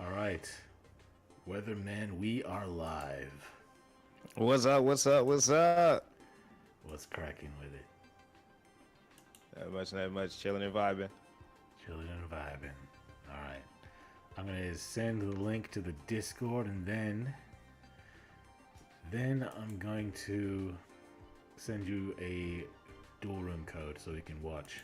All right, Weatherman, we are live. What's up? What's up? What's up? What's cracking with it? Not much. Chilling and vibing. Chilling and vibing. All right, I'm gonna send the link to the Discord, and then I'm going to send you a dual room code so you can watch.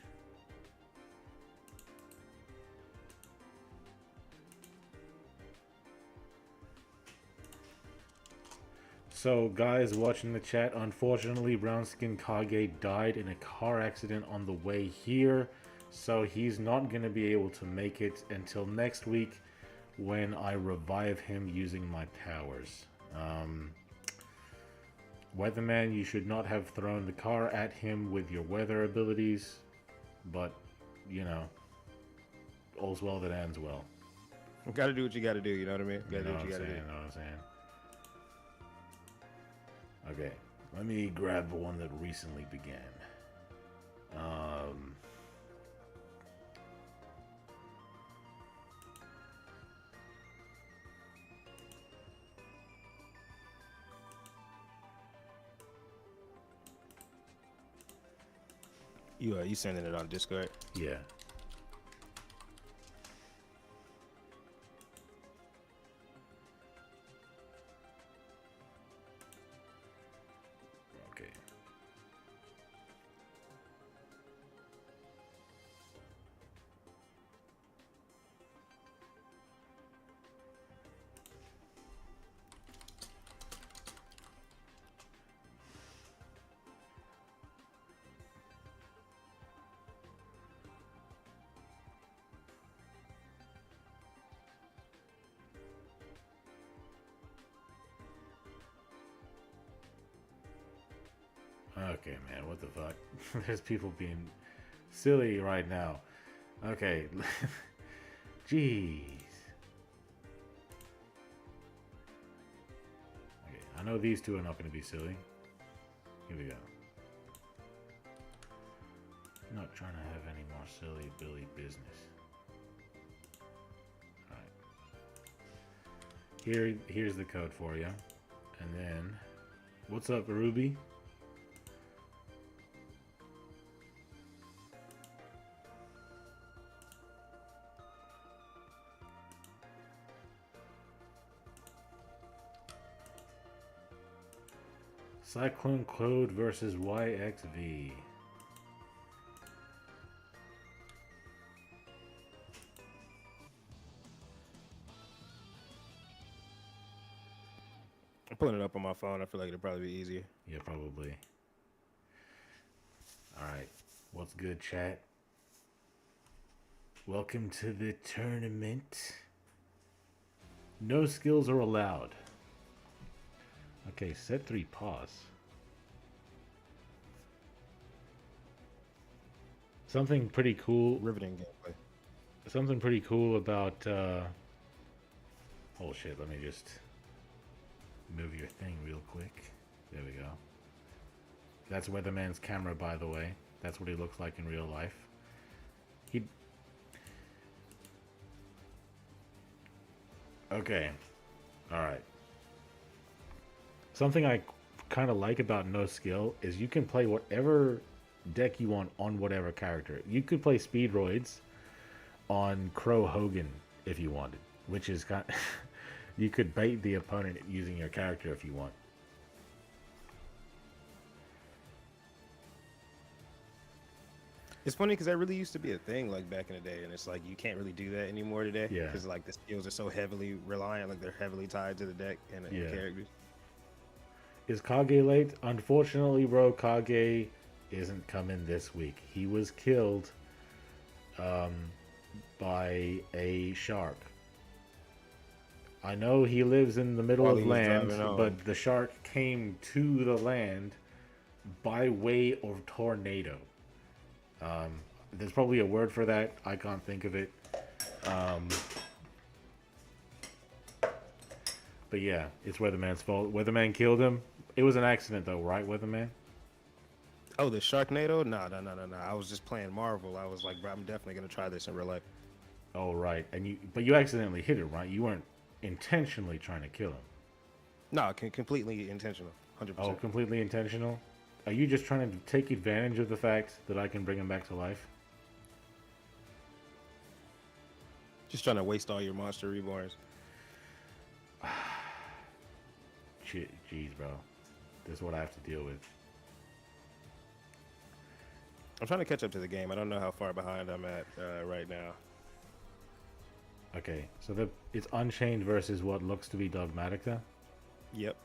So, guys watching the chat, unfortunately, Brown Skin Kage died in a car accident on the way here, so he's not going to be able to make it until next week when I revive him using my powers. Weatherman, you should not have thrown the car at him with your weather abilities, but, you know, all's well that ends well. Gotta do what you gotta do. You know what I mean? You Gotta know do what what I'm you gotta saying? do. You know what I'm saying? Okay, let me grab the one that recently began. Um, You sending it on Discord? yeah. Okay. Okay, man, what the fuck? There's people being silly right now. Okay. Jeez. Okay, I know these two are not going to be silly. Here we go. Not trying to have any more silly Billy business. Alright. Here's the code for you. And then, what's up, Ruby? Cyclone Code versus YXV. I'm pulling it up on my phone. I feel like it'll probably be easier. Yeah, probably. Alright. What's good, chat? Welcome to the tournament. No skills are allowed. Okay, set 3 pause. Something pretty cool. Riveting gameplay. Something pretty cool about. Oh shit! Let me just move your thing real quick. There we go. That's Weatherman's camera, by the way. That's what he looks like in real life. He. Okay. All right. Something I kind of like about No Skill is you can play whatever deck you want on whatever character. You could play Speedroids on Crow Hogan if you wanted, which is kind. You could bait the opponent using your character if you want. It's funny because that really used to be a thing like back in the day, and it's like you can't really do that anymore today Yeah. because like the skills are so heavily reliant, like they're heavily tied to the deck and the Yeah. characters. Is Kage late? Unfortunately, bro, Kage isn't coming this week. He was killed by a shark. I know he lives in the middle While of he was land, driving home. but the shark came to the land by way of tornado. There's probably a word for that. I can't think of it. But yeah, it's Weatherman's fault. Weatherman killed him. It was an accident, though, right, Weatherman? Oh, the Sharknado? No. I was just playing Marvel. I was like, bro, I'm definitely gonna try this in real life. Oh, right. But you accidentally hit it, right? You weren't intentionally trying to kill him. No, completely intentional, hundred Oh, percent. completely intentional? Are you just trying to take advantage of the fact that I can bring him back to life? Just trying to waste all your monster reborns. Jeez, bro. This is what I have to deal with. I'm trying to catch up to the game. I don't know how far behind I'm at right now. Okay, so it's Unchained versus what looks to be Dogmatica. Yep.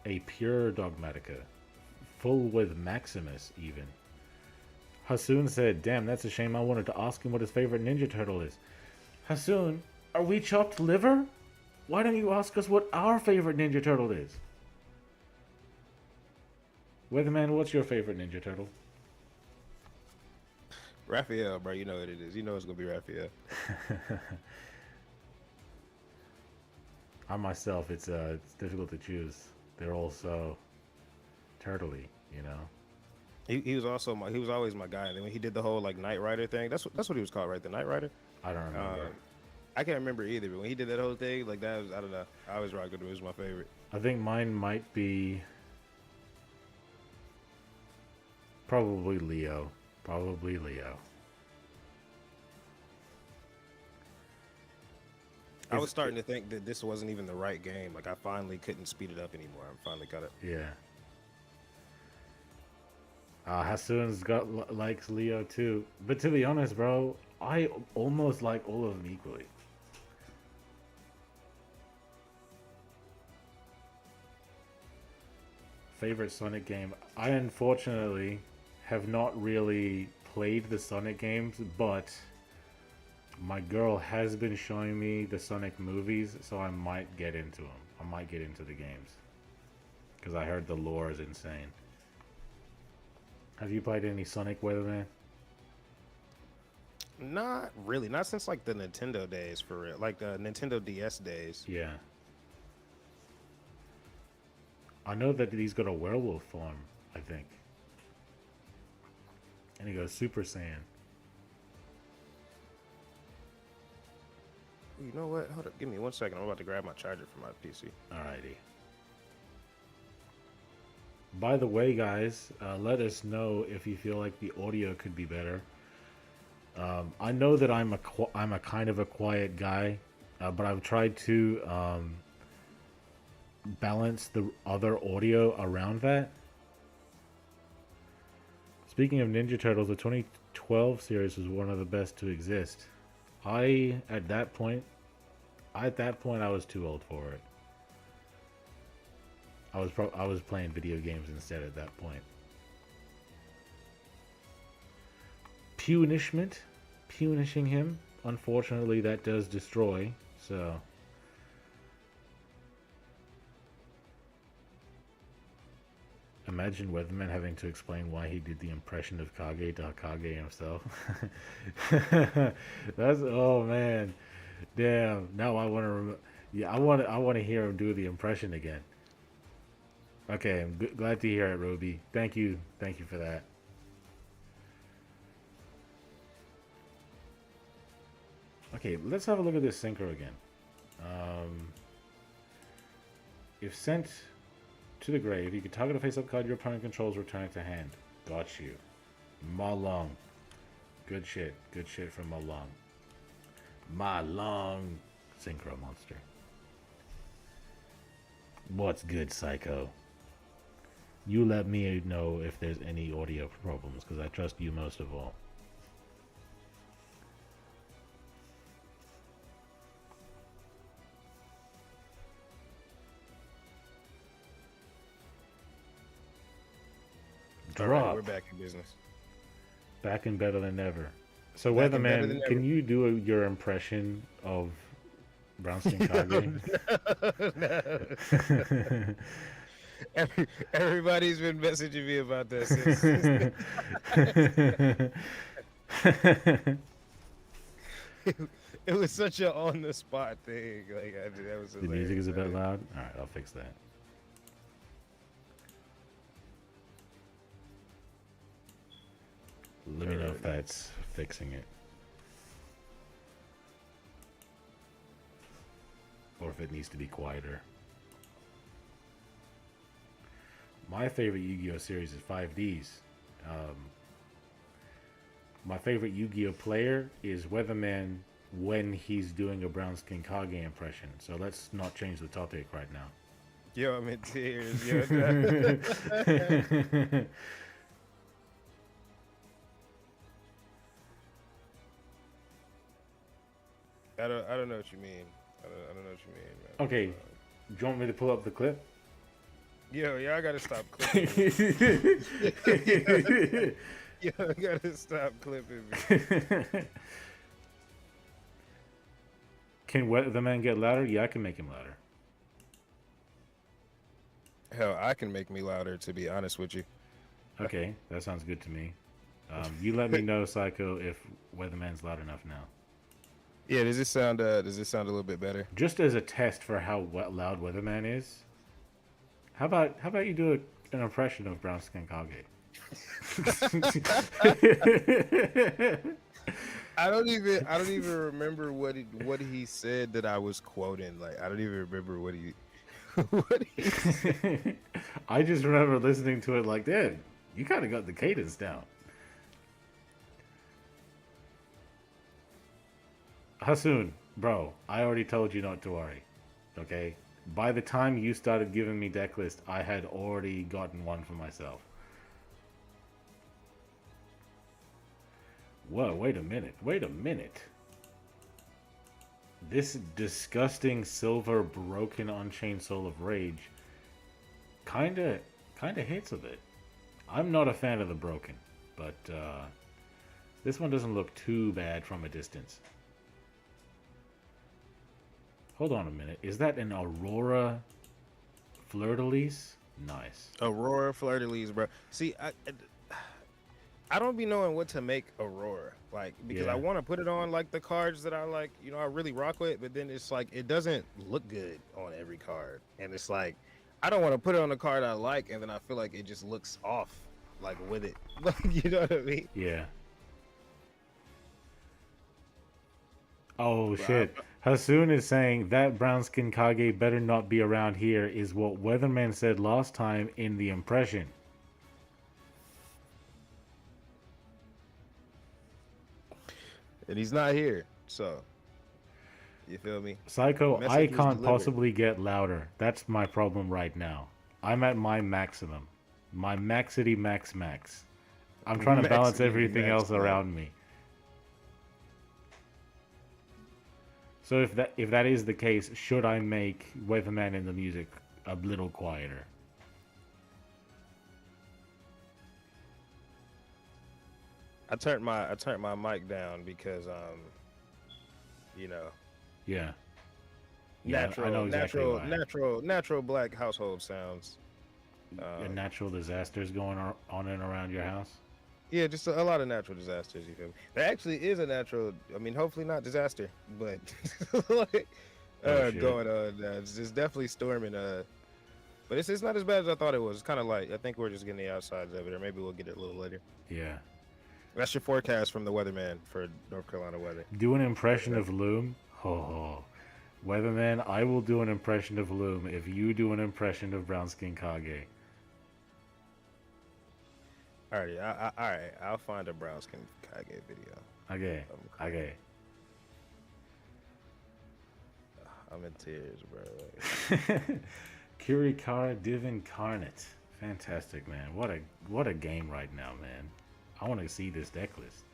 A pure Dogmatica. Full with Maximus, even. Hasoon said, damn, that's a shame. I wanted to ask him what his favorite Ninja Turtle is. Hasoon, are we chopped liver? Why don't you ask us what our favorite Ninja Turtle is? Weatherman, what's your favorite Ninja Turtle? Raphael, bro, you know what it is. You know it's gonna be Raphael. I myself, it's difficult to choose. They're all so turtly, you know. He was also he was always my guy. And then when he did the whole like Knight Rider thing, that's what he was called, right? The Knight Rider. I don't remember. I can't remember either, but when he did that whole thing, like that was, I don't know. I always rocked with him. It was my favorite. I think mine might be probably Leo. Probably Leo. I was starting to think that this wasn't even the right game. Like I finally couldn't speed it up anymore. I finally got it. Yeah. Hasoon's likes Leo too, but to be honest, bro, I almost like all of them equally. Favorite Sonic game? I unfortunately have not really played the Sonic games, but my girl has been showing me the Sonic movies, so I might get into them. I might get into the games because I heard the lore is insane. Have you played any Sonic, Weatherman? Not really. Not since like the Nintendo days, for real. Like the Nintendo DS days. Yeah. I know that he's got a werewolf form, I think. And he goes Super Saiyan. You know what? Hold up. Give me 1 second. I'm about to grab my charger for my PC. Alrighty. By the way, guys, let us know if you feel like the audio could be better. I know that I'm a kind of a quiet guy, but I've tried to balance the other audio around that. Speaking of Ninja Turtles, the 2012 series was one of the best to exist. At that point, I was too old for it. I was playing video games instead at that point. Punishing him. Unfortunately, that does destroy. So imagine Weatherman having to explain why he did the impression of Kage to Kage himself. That's, oh man, damn. Now I want to. Yeah, I want to hear him do the impression again. Okay, I'm glad to hear it, Roby. Thank you for that. Okay, let's have a look at this synchro again. If sent to the grave, you can target a face-up card your opponent controls, return it to hand. Got you. Malong. Good shit from Malong. Malong synchro monster. What's good, Psycho? You let me know if there's any audio problems, because I trust you most of all. Drop. Right, we're back in business. Back and better than ever. So, Weatherman, can you do your impression of Brownskin Kage? No. Everybody's been messaging me about this. It was such a on the spot thing. Like that was the music is a bit loud. All right, I'll fix that. Let me know if that's fixing it. or if it needs to be quieter. My favorite Yu-Gi-Oh series is 5Ds. My favorite Yu-Gi-Oh player is Weatherman when he's doing a brown skin Kage impression. So let's not change the topic right now. Yo, I'm in tears. Yo, I don't know what you mean. I don't know what you mean, man. Okay, do you want me to pull up the clip? Yo, y'all gotta stop clipping me. Yo, I gotta stop clipping me. Can Weatherman get louder? Yeah, I can make him louder. Hell, I can make me louder, to be honest with you. Okay, that sounds good to me. You let me know, Psycho, if Weatherman's loud enough now. Yeah, does this sound a little bit better? Just as a test for how loud Weatherman is, how about you do an impression of Brown Skin Kage? I don't even remember what he said that I was quoting. Like, I don't even remember what he said. I just remember listening to it like, damn, you kind of got the cadence down. Hasoon, bro, I already told you not to worry. Okay? By the time you started giving me deck list, I had already gotten one for myself. Whoa, wait a minute. This disgusting silver broken Unchained Soul of Rage kinda hits a bit. I'm not a fan of the broken, but this one doesn't look too bad from a distance. Hold on a minute. Is that an Aurora Fleur-de-Lis? Nice. Aurora Fleur-de-Lis, bro. See, I don't be knowing what to make Aurora, like, because Yeah. I want to put it on like the cards that I like, I really rock with, but then it's like it doesn't look good on every card, and it's like I don't want to put it on a card I like, and then I feel like it just looks off, like with it, you know what I mean? Yeah. Oh shit. Hasoon is saying that brown skin Kage better not be around here is what Weatherman said last time in the impression. And he's not here, so you feel me? Psycho, Message I was can't delivered. possibly get louder. That's my problem right now. I'm at my maximum. My maxity max. I'm trying to balance Maxity everything max, else man. around me. So if that is the case, should I make Weatherman in the music a little quieter? I turned my mic down because Yeah. Yeah, I know exactly why. natural black household sounds. And natural disasters going on and around your house. Yeah, just a lot of natural disasters. You feel me? There actually is a natural. I mean, hopefully not disaster, but like, shit. going on. It's definitely storming. But it's not as bad as I thought it was. It's kind of light. I think we're just getting the outsides of it, or maybe we'll get it a little later. Yeah. That's your forecast from the weatherman for North Carolina weather. Do an impression of Loom. Ho. Weatherman, I will do an impression of Loom if you do an impression of Brown Skin Kage. Alrighty, all right. I'll find a brown skin Kage video. Okay. I'm in tears, bro. Kirikara Div Incarnate. Fantastic, man. What a game right now, man. I want to see this deck list.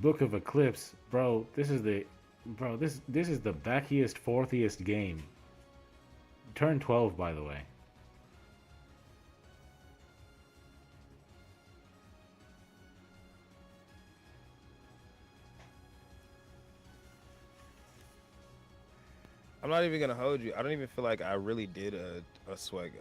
Book of Eclipse, bro. This is the backiest, fourthiest game. Turn 12, by the way. I'm not even gonna hold you. I don't even feel like I really did a swag.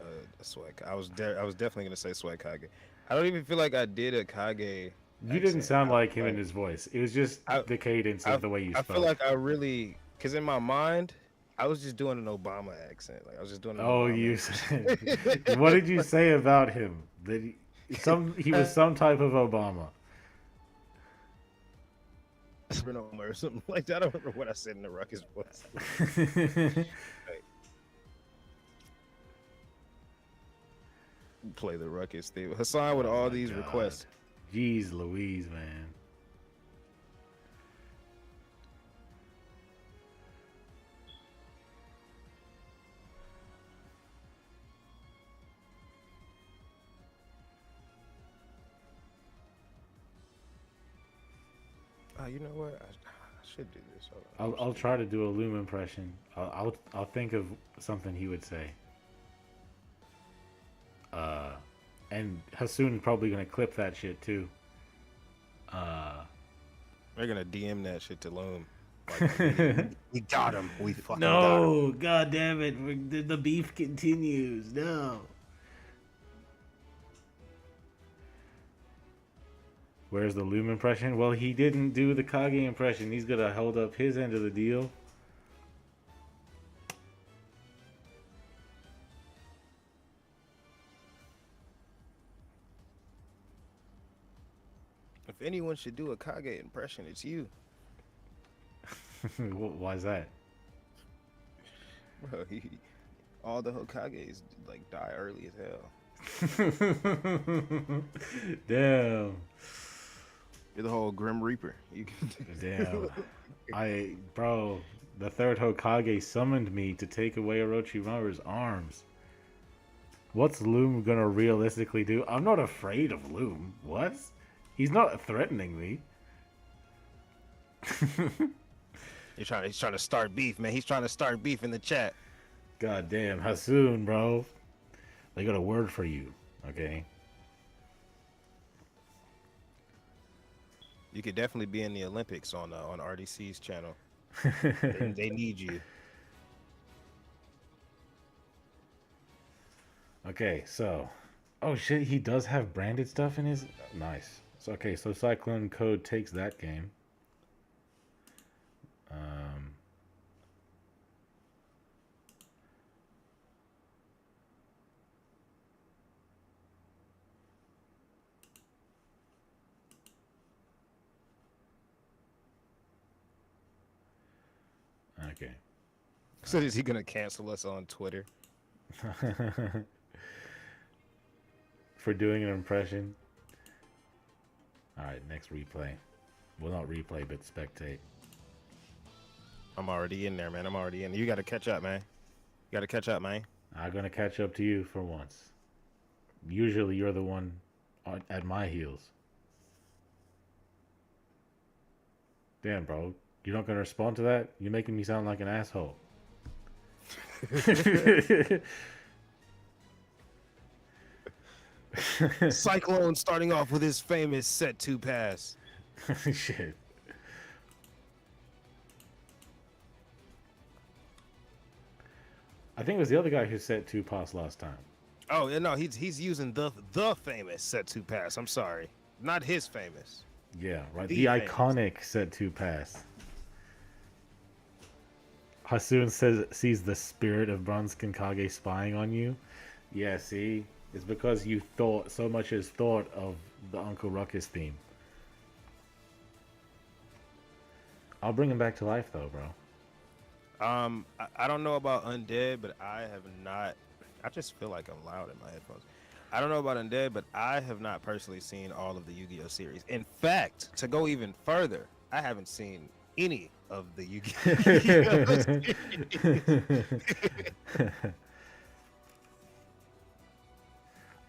I was definitely gonna say swag Kage. I don't even feel like I did a Kage. You didn't sound like him in his voice. It was just the cadence of the way you spoke. I feel like I really, because in my mind, I was just doing an Obama accent. Like I was just doing. You said. What did you say about him? That he was some type of Obama. or something like that. I don't remember what I said in the Ruckus voice. Play the Ruckus theme. Hassan with Oh all my these God. requests. Jeez Louise, man. You know what? I should do this. Hold on. I'll try to do a Loom impression. I'll think of something he would say. And Hasoon probably gonna clip that shit too. They're gonna DM that shit to Loom. Like, we got him. We fucking got him. No, god damn it, the beef continues. No. Where's the Loom impression? Well, he didn't do the Kage impression. He's gonna hold up his end of the deal. If anyone should do a Kage impression, it's you. Why is that? Bro, all the Hokages like die early as hell. Damn. You're the whole Grim Reaper. You can Damn. Bro, the third Hokage summoned me to take away Orochimaru's arms. What's Loom gonna realistically do? I'm not afraid of Loom. What? He's not threatening me. He's trying to start beef, man. He's trying to start beef in the chat. God damn, Hasoon, bro. They got a word for you, okay? You could definitely be in the Olympics on RDC's channel. They need you. Okay, so, oh shit, he does have branded stuff in his. Nice. So okay, so Cyclone Code takes that game. Okay. So is he gonna cancel us on Twitter? For doing an impression. Alright, next replay. Well, not replay, but spectate. I'm already in there, man. I'm already in. You gotta catch up, man. You gotta catch up, man. I'm gonna catch up to you for once. Usually you're the one at my heels. Damn, bro. You're not gonna respond to that? You're making me sound like an asshole. Cyclone starting off with his famous set 2 pass. Shit. I think it was the other guy who set 2 pass last time. Oh yeah, no, he's using the famous set 2 pass. I'm sorry, not his famous. Yeah, right. The The famous. iconic set 2 pass. Hasoon sees the spirit of Bronze-Skin Kage spying on you. Yeah, see? It's because you thought so much as thought of the Uncle Ruckus theme. I'll bring him back to life though, bro. I don't know about Undead, but I have not. I just feel like I'm loud in my headphones. I don't know about Undead, but I have not personally seen all of the Yu-Gi-Oh series. In fact, to go even further, I haven't seen any of the Yu-Gi-Oh.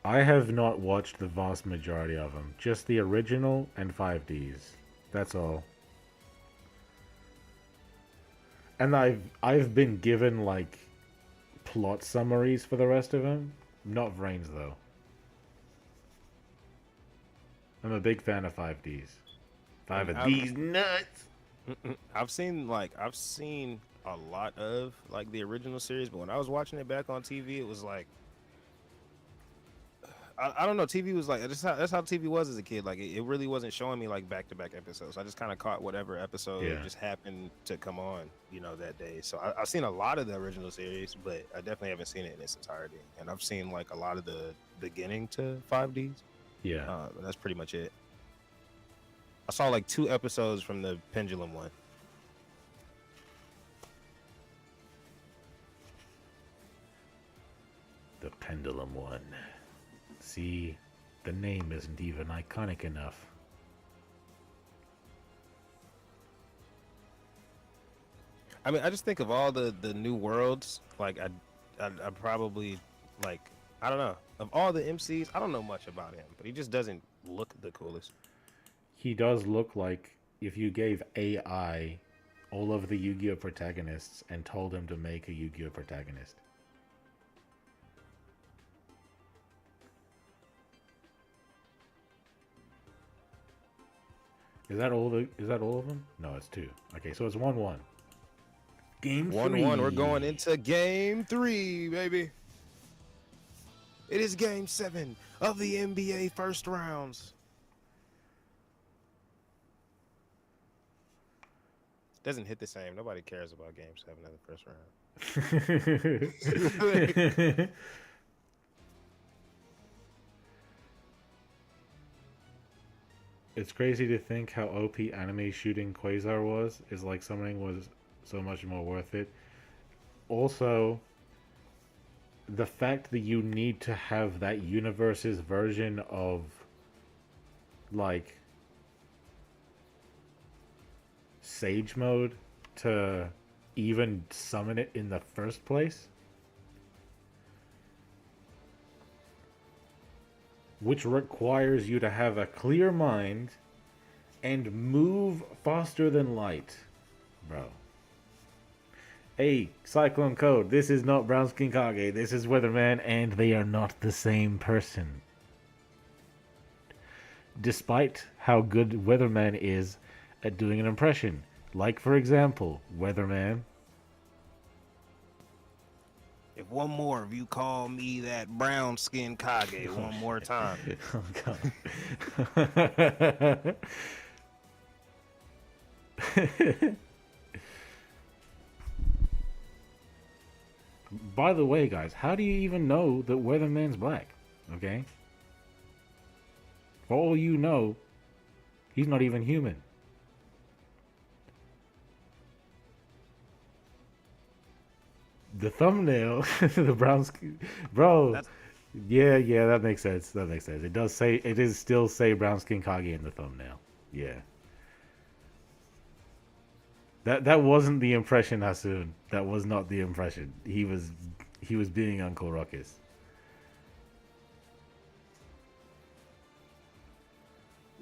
I have not watched the vast majority of them. Just the original and 5Ds. That's all. And I've been given like plot summaries for the rest of them. Not Vrains though. I'm a big fan of 5Ds. Five of these nuts. I've seen a lot of like the original series, but when I was watching it back on TV, it was like I don't know. TV was like that's how TV was as a kid. Like it really wasn't showing me like back-to-back episodes. I just kind of caught whatever episode just happened to come on, that day. So I've seen a lot of the original series, but I definitely haven't seen it in its entirety. And I've seen like a lot of the beginning to 5Ds. Yeah. That's pretty much it. I saw like 2 episodes from the Pendulum one. The Pendulum one. See, the name isn't even iconic enough. I mean, I just think of all the new worlds. Like I probably like I don't know of all the MCs. I don't know much about him, but he just doesn't look the coolest. He does look like if you gave AI all of the Yu-Gi-Oh protagonists and told him to make a Yu-Gi-Oh protagonist. Is that all of them? No, it's 2. Okay, so it's 1-1. Game 1-1. We're going into game 3, baby. It is game 7 of the NBA first rounds. Doesn't hit the same. Nobody cares about game 7 of the first round. It's crazy to think how OP anime shooting Quasar was. Is like something was so much more worth it. Also, the fact that you need to have that universe's version of like Sage mode to even summon it in the first place, which requires you to have a clear mind and move faster than light, bro. Hey, Cyclone Code, this is not Brown Skin Kage, this is Weatherman, and they are not the same person. Despite how good Weatherman is at doing an impression. Like, for example, Weatherman. If one more of you call me that brown skin Kage one more time. Oh, God. By the way, guys, how do you even know that Weatherman's black? Okay? For all you know, he's not even human. The thumbnail, the brown skin, bro. Yeah, that makes sense. That makes sense. It does say, it is still say brown skin Kage in the thumbnail. Yeah. That wasn't the impression, Hasun. That was not the impression. He was being Uncle Ruckus.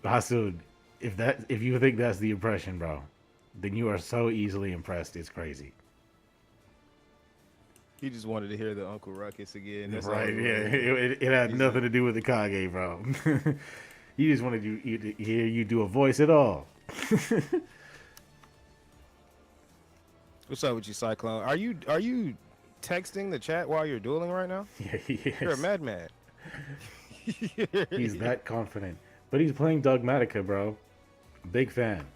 Hasun, if you think that's the impression, bro, then you are so easily impressed. It's crazy. He just wanted to hear the Uncle Ruckus again. That's right? Yeah, it had nothing to do with the Kage, bro. He just wanted you to hear you do a voice at all. What's up with you, Cyclone? Are you texting the chat while you're dueling right now? Yeah, he is. You're a madman. He's that confident, but he's playing Dogmatica, bro. Big fan.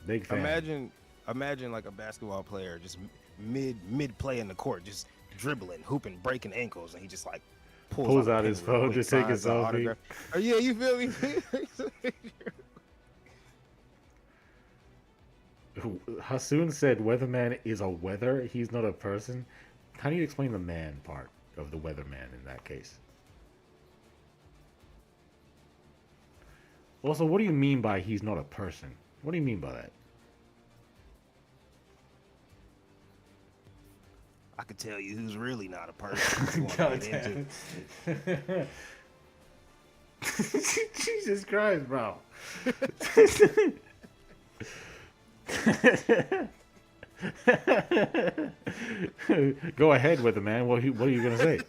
Big fan. Imagine like a basketball player just mid play in the court, just dribbling, hooping, breaking ankles, and he just like pulls out his phone to take a selfie. Oh yeah, you feel me? Hasun said Weatherman is a weather. He's not a person. How do you explain the man part of the Weatherman in that case? Also, what do you mean by he's not a person? What do you mean by that? I could tell you who's really not a person. Jesus Christ, bro. Go ahead with it, man. What are you gonna say?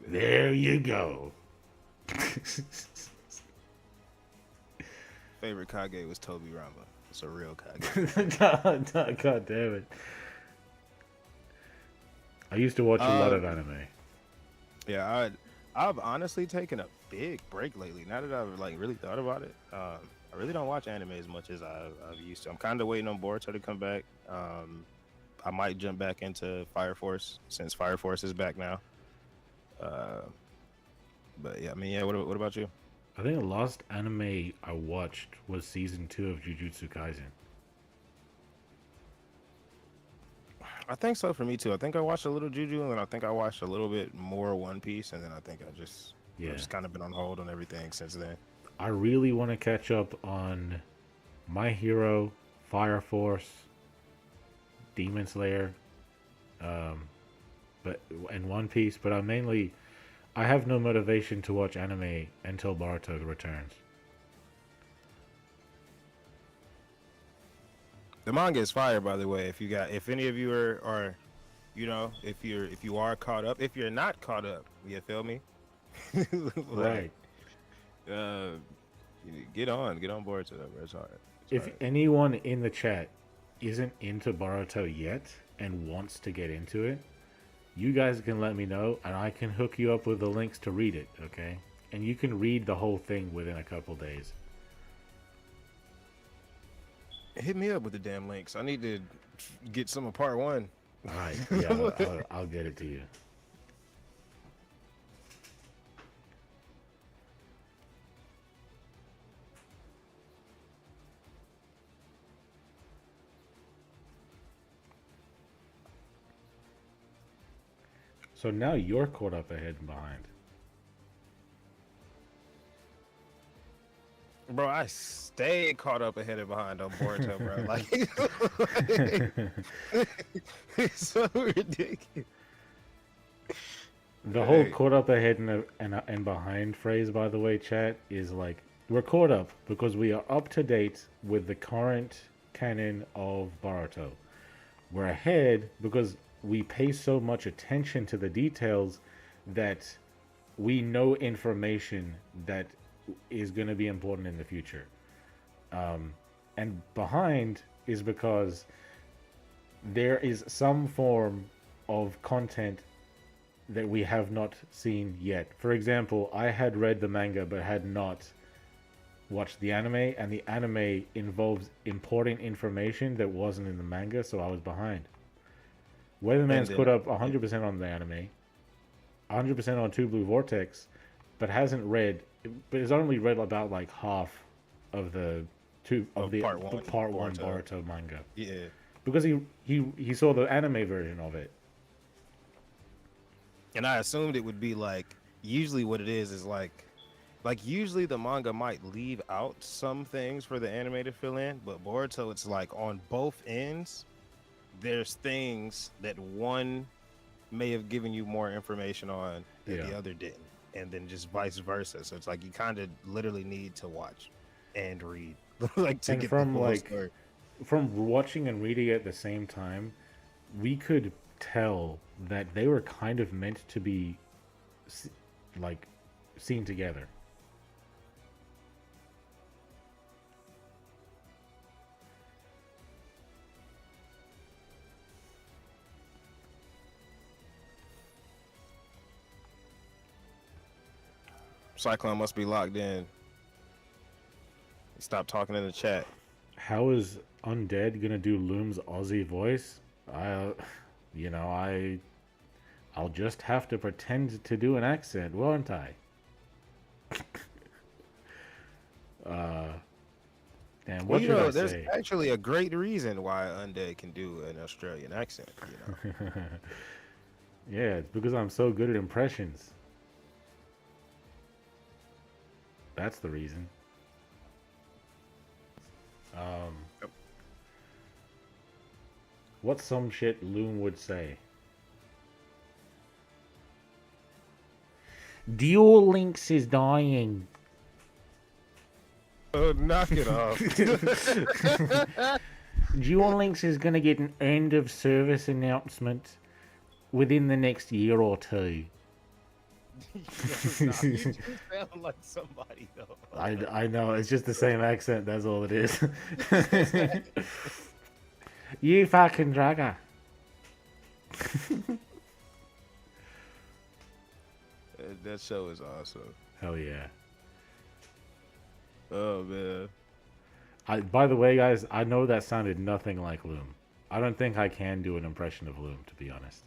There you go. Favorite Kage was Toby Rama. It's a real Kage. God damn it. I used to watch a lot of anime. Yeah, I've honestly taken a big break lately. Now that I've like really thought about it, I really don't watch anime as much as I've used to. I'm kind of waiting on Boruto to come back. I might jump back into Fire Force since Fire Force is back now. Uh, but yeah, I mean, yeah. What about you? I think the last anime I watched was season 2 of Jujutsu Kaisen. I think so for me too. I think I watched a little Juju, and then I think I watched a little bit more One Piece, and then I think Yeah, I've just kind of been on hold on everything since then. I really want to catch up on My Hero, Fire Force, Demon Slayer, um, but and One Piece. But I have no motivation to watch anime until Boruto returns. The manga is fire, by the way. If any of you are if you are caught up, if you're not caught up, you feel me? Right. Uh, get on board to that, bro. It's hard. It's If hard. anyone in the chat isn't into Boruto yet and wants to get into it, you guys can let me know and I can hook you up with the links to read it, okay? And you can read the whole thing within a couple days. Hit me up with the damn links. I need to get some of part one. All right, yeah, I'll get it to you. So now you're caught up ahead and behind. Bro, I stay caught up ahead and behind on Boruto, bro. Like, it's so ridiculous. The whole Hey. caught up ahead and behind phrase, by the way, chat, is like we're caught up because we are up to date with the current canon of Boruto. We're ahead because we pay so much attention to the details that we know information that is going to be important in the future. And behind is because there is some form of content that we have not seen yet. For example, I had read the manga but had not watched the anime, and the anime involves important information that wasn't in the manga, so I was behind. Weatherman's then- caught up 100% on the anime, 100% on Two Blue Vortex, but hasn't read, but has only read about like half of the part one part one Boruto. Boruto manga Yeah. because he saw the anime version of it. And I assumed it would be like usually what it is like usually the manga might leave out some things for the anime to fill in, but Boruto it's like on both ends there's things that one may have given you more information on that the Yeah. other didn't, and then just vice versa. So it's like you kind of literally need to watch and read like to And get from, the full like, story. From watching and reading at the same time, we could tell that they were kind of meant to be like seen together. Cyclone must be locked in. Stop talking in the chat. How is Undead gonna do Loom's Aussie voice? You know, I'll just have to pretend to do an accent, won't I? Damn, Well, what you should know, I there's say? actually a great reason why Undead can do an Australian accent. You know, Yeah, it's because I'm so good at impressions. That's the reason. Yep. What's some shit Loom would say? Duel Links is dying. knock it off. Duel Links is gonna get an end of service announcement within the next year or two. You just sound like somebody though. I know, it's just the same accent, that's all it is. You fucking dragger. That show is awesome. Hell yeah. Oh man. By the way, guys, I know that sounded nothing like Loom. I don't think I can do an impression of Loom, to be honest.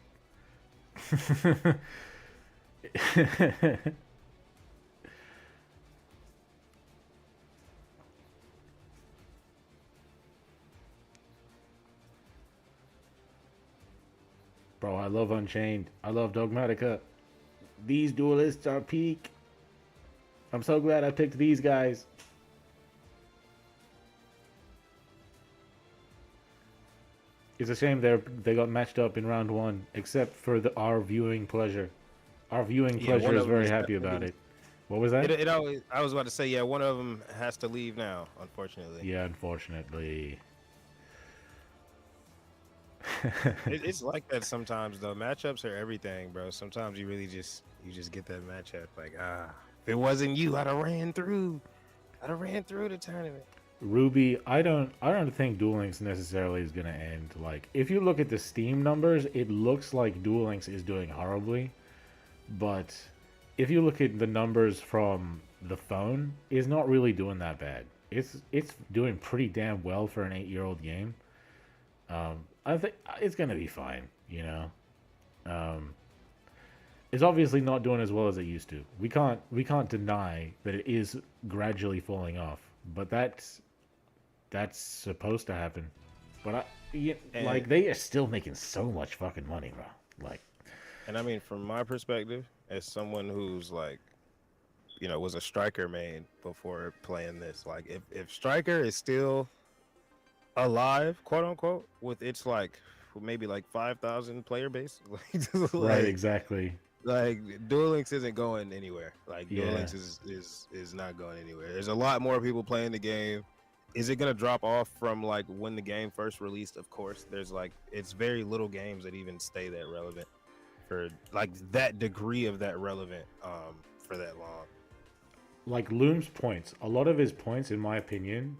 Bro, I love Unchained. I love Dogmatica. These duelists are peak. I'm so glad I picked these guys. It's a shame they got matched up in round one, except for our viewing pleasure. Our viewing Yeah, pleasure one is of them very is happy about definitely. it. What was that? It always. I was about to say, yeah, one of them has to leave now, unfortunately. Yeah, unfortunately. It's like that sometimes though. Matchups are everything, bro. Sometimes you just get that matchup like if it wasn't you, I'd have ran through the tournament. Ruby, I don't think Duel Links necessarily is gonna end. Like, if you look at the Steam numbers, it looks like Duel Links is doing horribly. But if you look at the numbers from the phone, it's not really doing that bad. It's doing pretty damn well for an 8-year-old game. I think it's gonna be fine. You know, um, it's obviously not doing as well as it used to. We can't deny that it is gradually falling off. But that's supposed to happen. But yeah, And like they are still making so much fucking money, bro. Like, I mean, from my perspective, as someone who's like, was a striker main before playing this, like if striker is still alive, quote unquote, with its like maybe like 5,000 player base, right, like exactly. like Duel Links isn't going anywhere. Like Duel Yeah. Links is not going anywhere. There's a lot more people playing the game. Is it gonna drop off from like when the game first released? Of course. There's like it's very little games that even stay that relevant for like that degree of that relevant for that long. Like Loom's points, a lot of his points, in my opinion,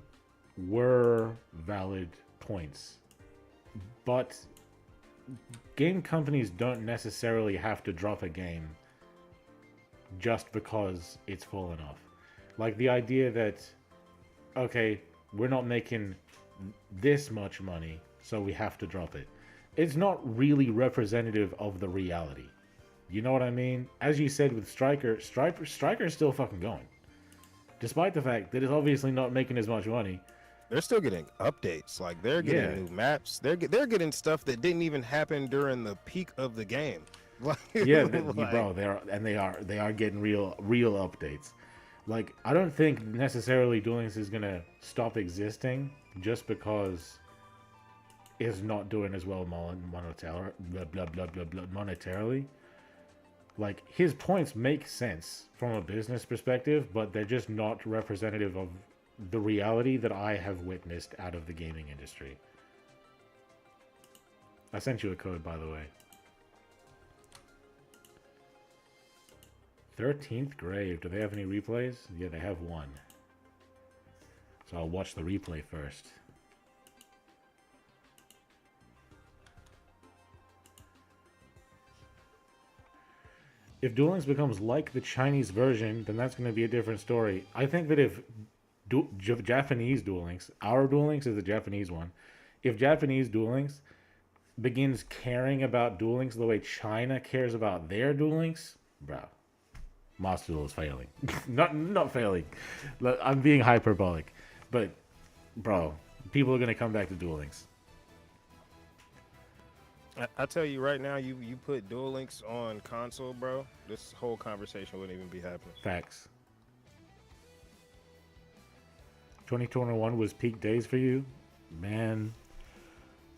were valid points. But game companies don't necessarily have to drop a game just because it's fallen off. Like the idea that, okay, we're not making this much money, so we have to drop it. It's not really representative of the reality. You know what I mean? As you said with Striker is still fucking going. Despite the fact that it's obviously not making as much money. They're still getting updates. Like they're Yeah. getting new maps. They're getting stuff that didn't even happen during the peak of the game. Like, Yeah, like, bro, they are getting real updates. Like, I don't think necessarily Duel Links is gonna stop existing just because it's not doing as well monetarily. Like, his points make sense from a business perspective, but they're just not representative of the reality that I have witnessed out of the gaming industry. I sent you a code, by the way. 13th Grave. Do they have any replays? Yeah, they have one. So I'll watch the replay first. If Duel Links becomes like the Chinese version, then that's going to be a different story. I think that if Japanese Duel Links, our Duel Links is the Japanese one, if Japanese Duel Links begins caring about Duel Links the way China cares about their Duel Links, bro, Master Duel is failing. not failing. I'm being hyperbolic, but bro, people are gonna come back to Duel Links. I tell you right now, you put Duel Links on console, bro. This whole conversation wouldn't even be happening. Facts. 2021 was peak days for you, man.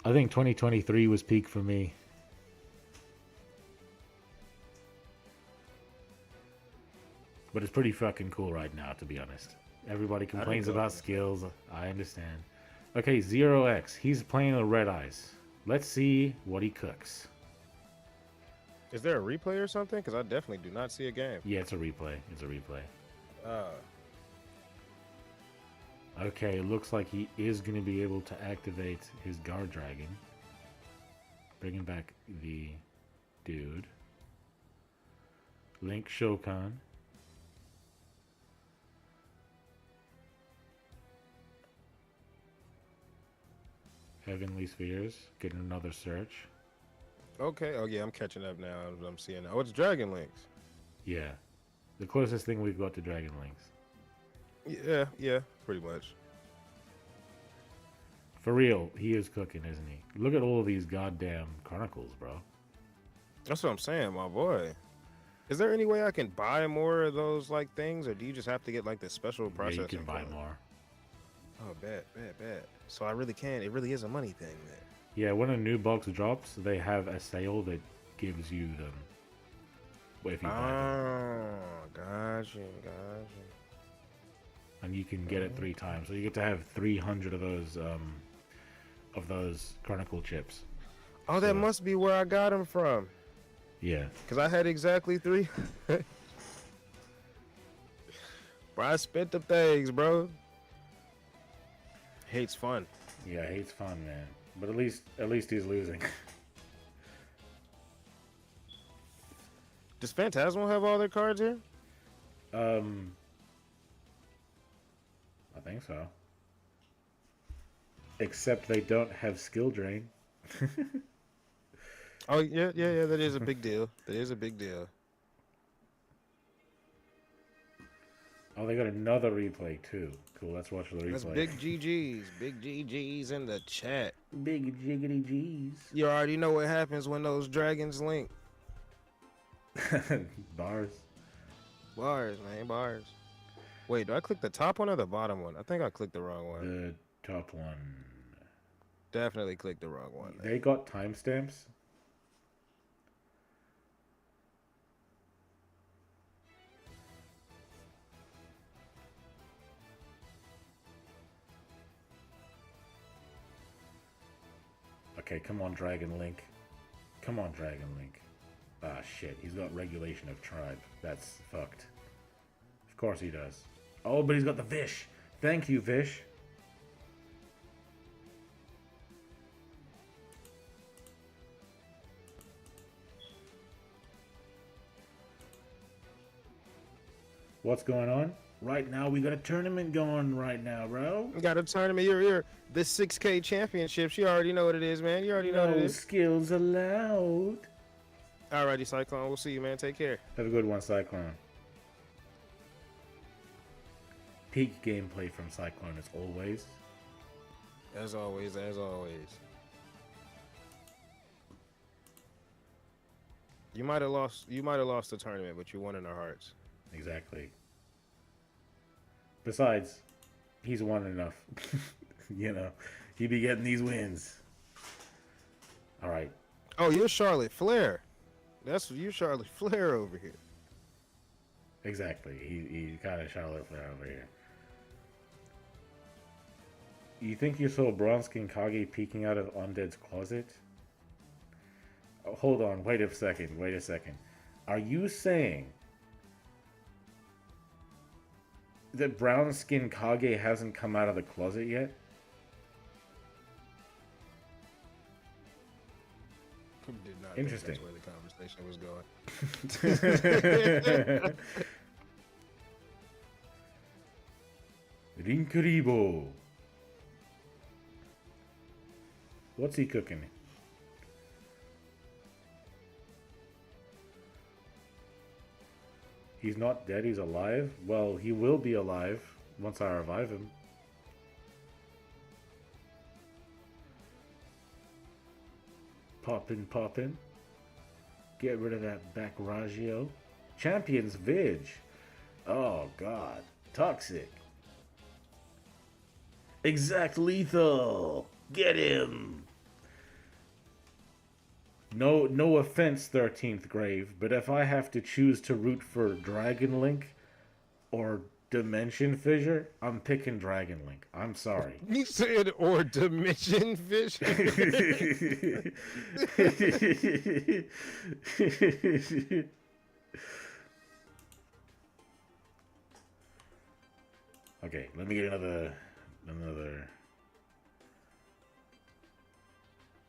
I think 2023 was peak for me. But it's pretty fucking cool right now, to be honest. Everybody complains about skills. I understand. Okay, Zero X. He's playing the Red Eyes. Let's see what he cooks. Is there a replay or something? Because I definitely do not see a game. Yeah, it's a replay. It's a replay. Okay, looks like he is going to be able to activate his Guard Dragon. Bringing back the dude. Link Shokan. Heavenly Spheres. Getting another search. Okay. Oh yeah, I'm catching up now. I'm seeing now. Oh, it's Dragon Links. Yeah. The closest thing we've got to Dragon Links. Yeah, yeah, pretty much. For real, he is cooking, isn't he? Look at all these goddamn Chronicles, bro. That's what I'm saying, my boy. Is there any way I can buy more of those like things, or do you just have to get like the special Yeah, processing? you can buy more. Oh, bad. So I really can. It really is a money thing then. Yeah, when a new box drops, they have a sale that gives you them. If you buy them. Oh, gotcha. And you can get it 3 times. So you get to have 300 of those Chronicle chips. Oh, that So- must be where I got them from. Yeah. Because I had exactly 3. Bro, I spent the things, bro. Hate's fun. Yeah, hate's fun, man. But at least he's losing. Does Phantasmal have all their cards here? I think so. Except they don't have skill drain. Oh, yeah. That is a big deal. That is a big deal. Oh, they got another replay too. Cool, let's watch the replay. That's big GGs. Big GGs in the chat. Big jiggity G's. You already know what happens when those dragons link. Bars. Bars, man, bars. Wait, do I click the top one or the bottom one? I think I clicked the wrong one. The top one. Definitely clicked the wrong one. They got timestamps. Okay, come on, Dragon Link. Come on, Dragon Link. Ah, shit. He's got Regulation of Tribe. That's fucked. Of course he does. Oh, but he's got the Vish. Thank you, Vish. What's going on? Right now, we got a tournament going right now, bro. You got a tournament. You're the 6K championships. You already know what it is, man. You already know what it No is. skills allowed. Alrighty, Cyclone. We'll see you, man. Take care. Have a good one, Cyclone. Peak gameplay from Cyclone as always. As always, as always. You might have lost the tournament, but you won in our hearts. Exactly. Besides, he's won enough. You know, he be getting these wins. All right. Oh, you're Charlotte Flair. That's you, Charlotte Flair over here. Exactly. He kind of Charlotte Flair over here. You think you saw Bronskin Kage peeking out of Undead's closet? Oh, hold on. Wait a second. Wait a second. Are you saying that brown skin Kage hasn't come out of the closet yet? Did not Interesting. think that's where the conversation was going. Rinkaribo. What's he cooking? He's not dead, he's alive? Well, he will be alive once I revive him. Poppin', poppin'. Get rid of that back Raggio. Champions Vidge. Oh, God. Toxic. Exact lethal. Get him. No offense, 13th Grave, but if I have to choose to root for Dragon Link or Dimension Fissure, I'm picking Dragon Link. I'm sorry. You said or Dimension Fish. Okay, let me get another.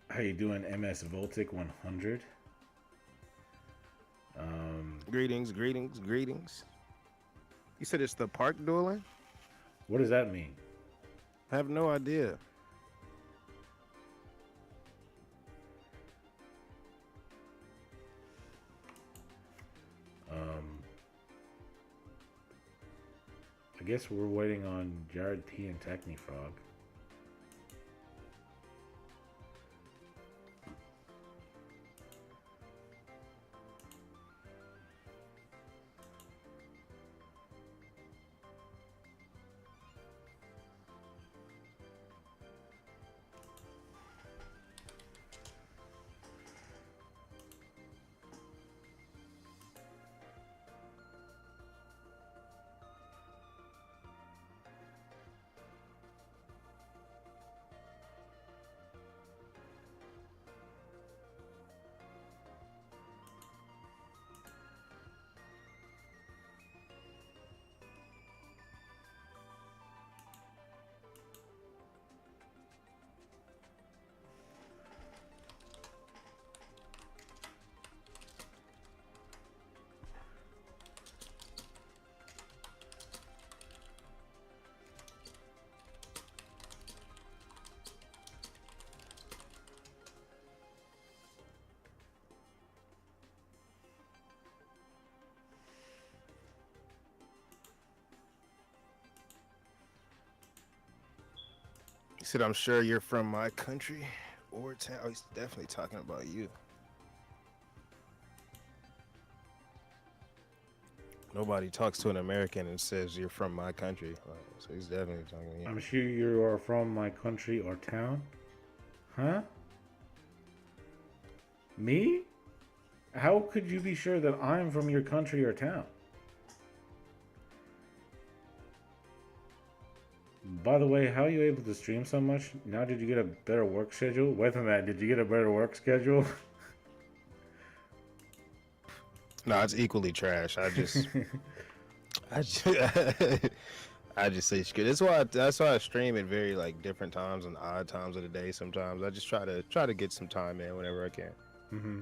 How you doing, MS Voltic 100? Greetings. You said it's the park dueling? What does that mean? I have no idea. I guess we're waiting on Jared T and Technifrog. He said, "I'm sure you're from my country or town." Oh, he's definitely talking about you. Nobody talks to an American and says you're from my country. So he's definitely talking to you. I'm sure you are from my country or town. Huh? Me? How could you be sure that I'm from your country or town? By the way, how are you able to stream so much? Now did you get a better work schedule? Wait a minute, did you get a better work schedule? No, it's equally trash. I just, I just say shit. That's why I stream at very like different times and odd times of the day. Sometimes I just try to get some time in whenever I can. Mm-hmm.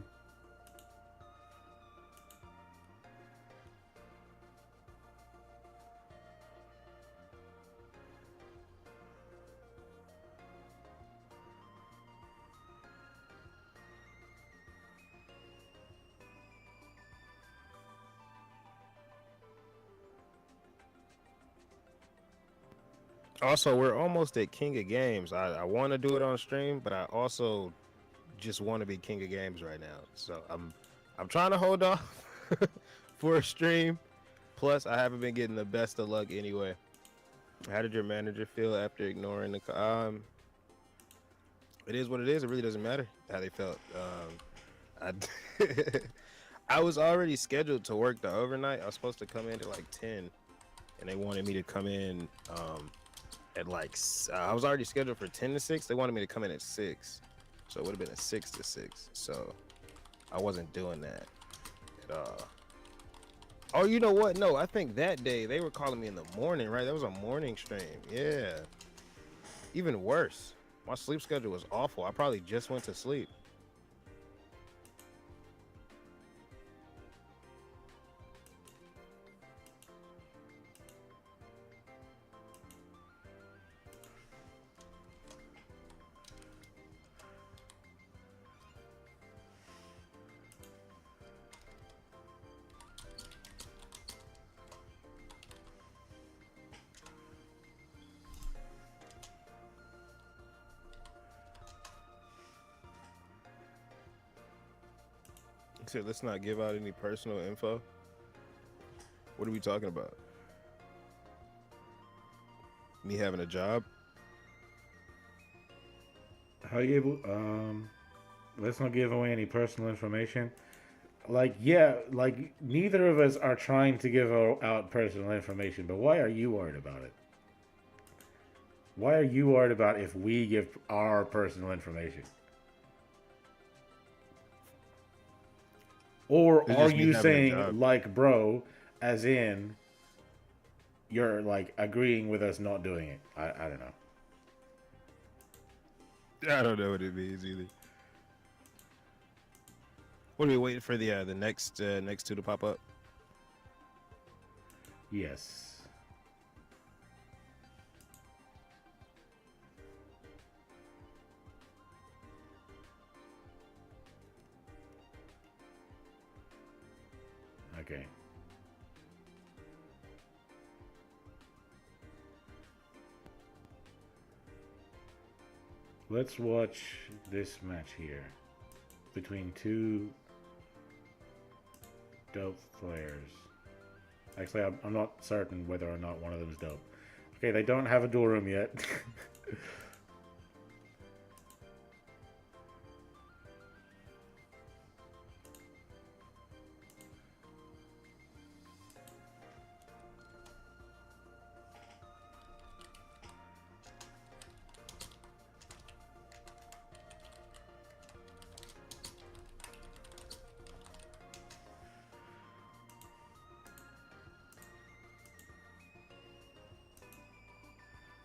Also, we're almost at King of Games. I want to do it on stream, but I also just want to be King of Games right now. So I'm trying to hold off for a stream. Plus, I haven't been getting the best of luck anyway. How did your manager feel after ignoring the? It is what it is. It really doesn't matter how they felt. I I was already scheduled to work the overnight. I was supposed to come in at like 10, and they wanted me to come in at like I was already scheduled for 10 to 6. They wanted me to come in at 6, so it would have been a 6 to 6. So I wasn't doing that at all. Oh, you know what? No, I think that day they were calling me in the morning, right? That was a morning stream. Yeah. Even worse. My sleep schedule was awful. I probably just went to sleep. So let's not give out any personal info. What are we talking about? Me having a job? How you able? Let's not give away any personal information. Like, yeah, like neither of us are trying to give out personal information, but why are you worried about it? Why are you worried about if we give our personal information? Or It's are just me you having a saying, job. like, bro, as in you're like agreeing with us not doing it? I don't know. I don't know what it means either. What are we waiting for the next two to pop up? Yes. Okay. let's watch this match here between two dope players. Actually, I'm not certain whether or not one of them is dope. Okay, they don't have a duel room yet.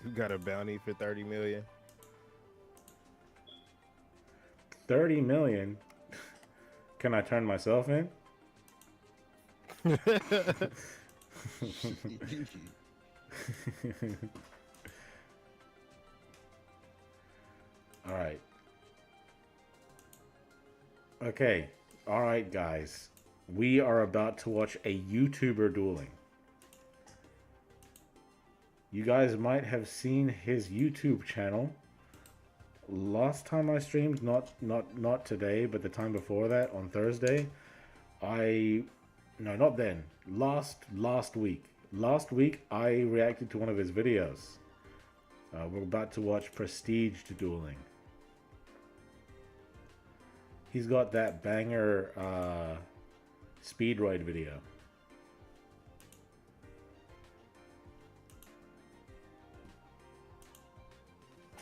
Who got a bounty for 30 million? 30 million? Can I turn myself in? All right. Okay. All right, guys. We are about to watch a YouTuber dueling. You guys might have seen his YouTube channel. Last time I streamed, not today, but the time before that on Thursday, no, not then. Last week. Last week I reacted to one of his videos. We're about to watch Prestige dueling. He's got that banger Speedroid video.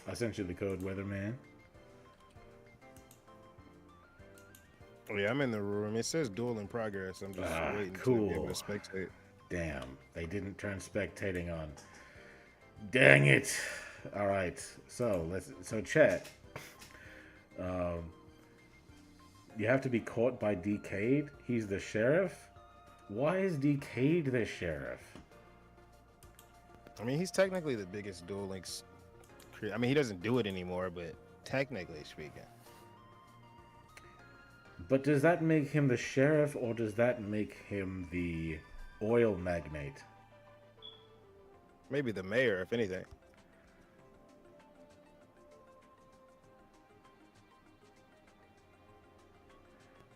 I sent you the code, Weatherman. Oh, yeah, I'm in the room. It says duel in progress. I'm just waiting to be able to spectate. Damn, they didn't turn spectating on. Dang it! All right, so chat. You have to be caught by Decade. He's the sheriff. Why is Decade the sheriff? I mean, he's technically the biggest Duel Links. I mean, he doesn't do it anymore, but technically speaking. But does that make him the sheriff, or does that make him the oil magnate? Maybe the mayor, if anything.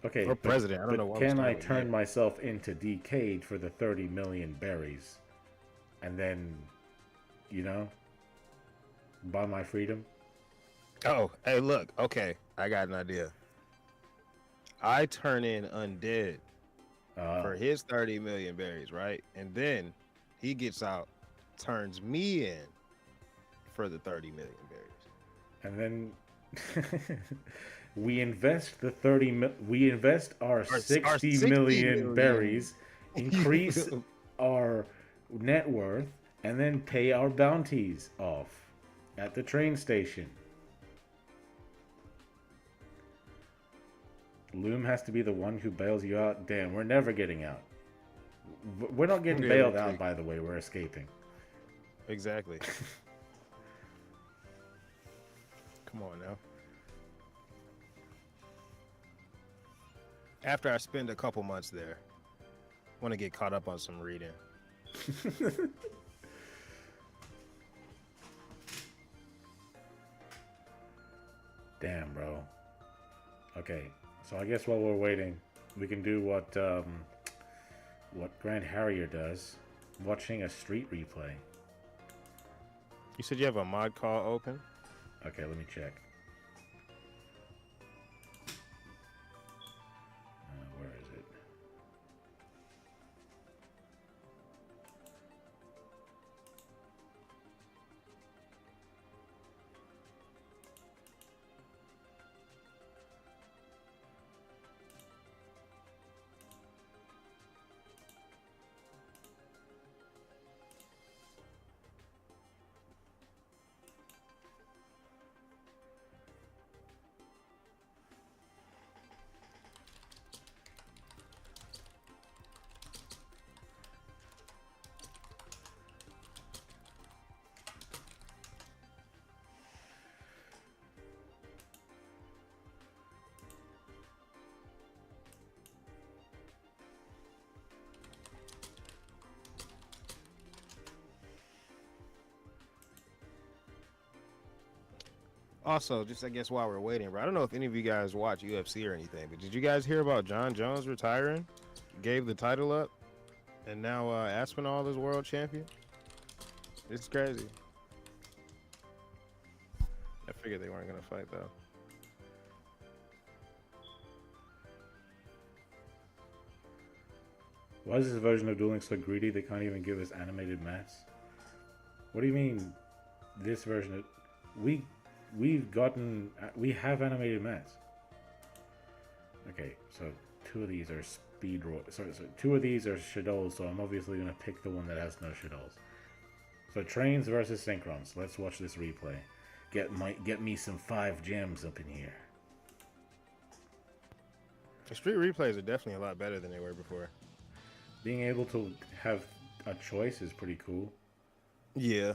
Okay, or president. I don't know. Can I turn myself into Decade for the 30 million berries, and then, you know, buy my freedom? Oh, hey, look. Okay, I got an idea. I turn in Undead for his 30 million berries, right? And then he gets out, turns me in for the 30 million berries. And then we invest the 30. We invest our 60 million berries, increase our net worth, and then pay our bounties off at the train station. Loom has to be the one who bails you out. Damn, we're never getting out. We're not getting bailed out, by the way. We're escaping. Exactly. Come on now. After I spend a couple months there, I want to get caught up on some reading. Damn, bro. Okay, so I guess while we're waiting, we can do what Grant Harrier does, watching a street replay. You said you have a mod call open? Okay, let me check. Where is it? Also, just I guess while we're waiting, bro, I don't know if any of you guys watch UFC or anything, but did you guys hear about John Jones retiring? Gave the title up, and now Aspinall is world champion. It's crazy. I figured they weren't gonna fight though. Why is this version of Duel Links so greedy they can't even give us animated mats? What do you mean, this version of... We have animated mats. Okay, so two of these are two of these are Shadows, so I'm obviously gonna pick the one that has no Shadows. So trains versus synchrons. Let's watch this replay. Get me some 5 gems up in here. The street replays are definitely a lot better than they were before. Being able to have a choice is pretty cool. Yeah.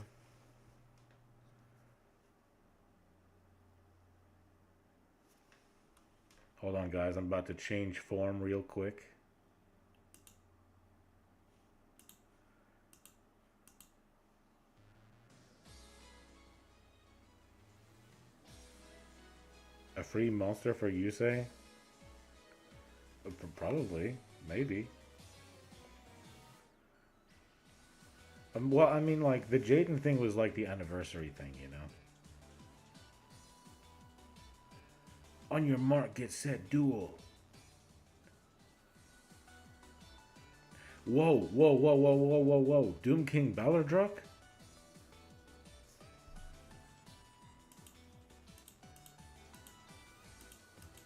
Hold on, guys. I'm about to change form real quick. A free monster for Yusei? Probably. Maybe. Well, I mean, like, the Jaden thing was like the anniversary thing, you know? On your mark, get set, duel. Whoa, whoa, whoa, whoa, whoa, whoa, whoa. Doom King Ballardruck?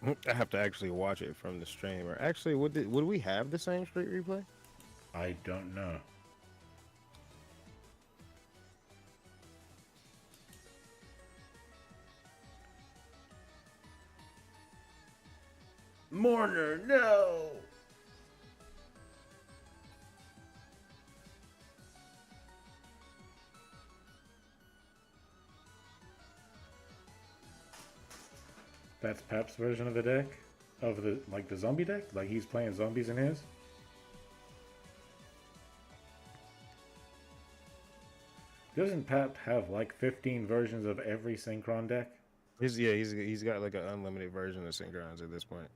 I have to actually watch it from the stream. Or actually, would we have the same street replay? I don't know. Mourner, no! That's Pep's version of the deck? Of the, like, the zombie deck? Like, he's playing zombies in his? Doesn't Pep have, like, 15 versions of every Synchron deck? He's got, like, an unlimited version of Synchrons at this point.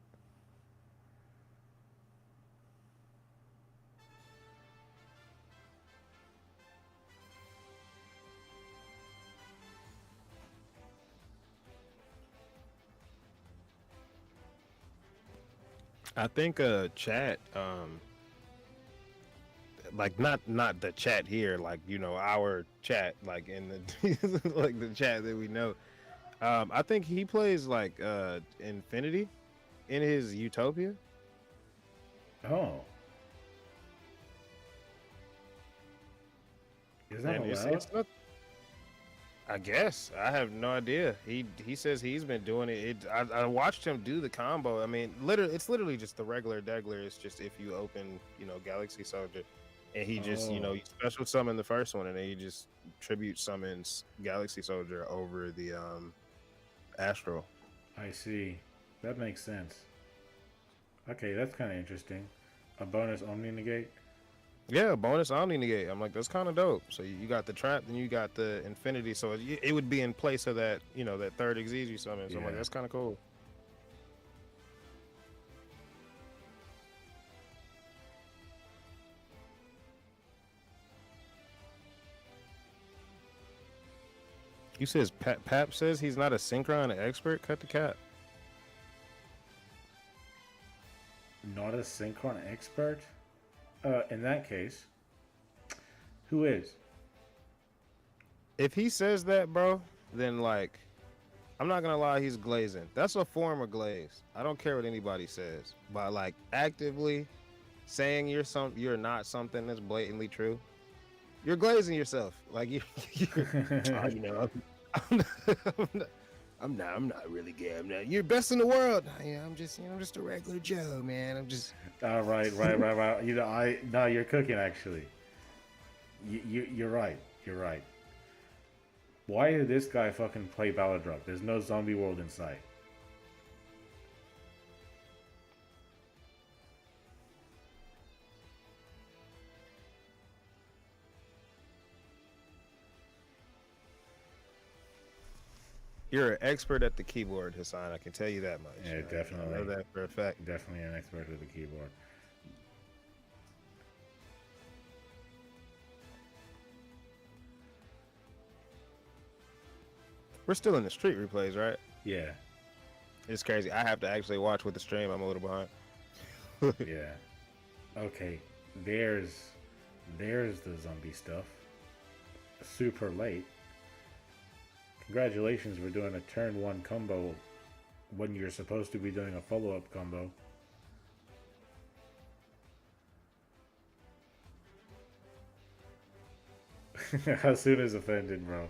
I think chat like not the chat here, like, you know, our chat, like in the like the chat that we know. I think he plays like Infinity in his Utopia. Oh. Is that And allowed? it's not, I guess I have no idea. He says he's been doing it. I watched him do the combo. I mean, it's literally just the regular Degler. It's just if you open, you know, Galaxy Soldier, and he just, you know, you special summon the first one, and then he just tribute summons Galaxy Soldier over the Astral. I see. That makes sense. Okay, that's kind of interesting. A bonus Omni Negate? Yeah, bonus Omni Negate. I'm like, that's kind of dope. So you got the trap, then you got the Infinity. So it would be in place of that, you know, that third Xyz summon. So I'm like, that's kind of cool. You says Pap says he's not a Synchron expert. Cut the cap. Not a Synchron expert? In that case, who is? If he says that, bro, then like, I'm not gonna lie, he's glazing. That's a form of glaze. I don't care what anybody says, but like actively saying you're not something that's blatantly true, you're glazing yourself. Like you know, I'm not really gay. You're best in the world. I'm just a regular Joe, man. I'm just. Right. You know, no, you're cooking actually. You're right. You're right. Why did this guy fucking play Ballardruck? There's no zombie world in sight. You're an expert at the keyboard, Hassan. I can tell you that much. Yeah, I definitely. know that for a fact. Definitely an expert with the keyboard. We're still in the street replays, right? Yeah. It's crazy. I have to actually watch with the stream. I'm a little behind. Yeah. Okay. There's the zombie stuff. Super late. Congratulations, we're doing a turn 1 combo when you're supposed to be doing a follow-up combo. Hasun is offended, bro.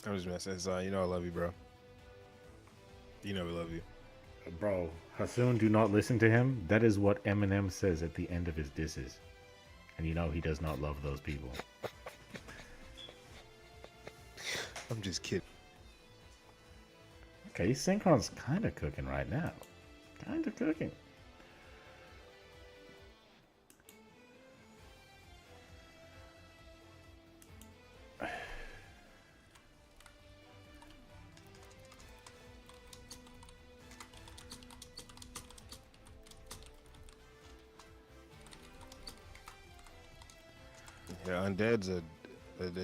I'm just messing. Hassan, you know I love you, bro. You know we love you. Bro, Hasun, do not listen to him. That is what Eminem says at the end of his disses. And you know he does not love those people. I'm just kidding. Okay, Synchron's kind of cooking right now. Kind of cooking. Yeah, Undead's a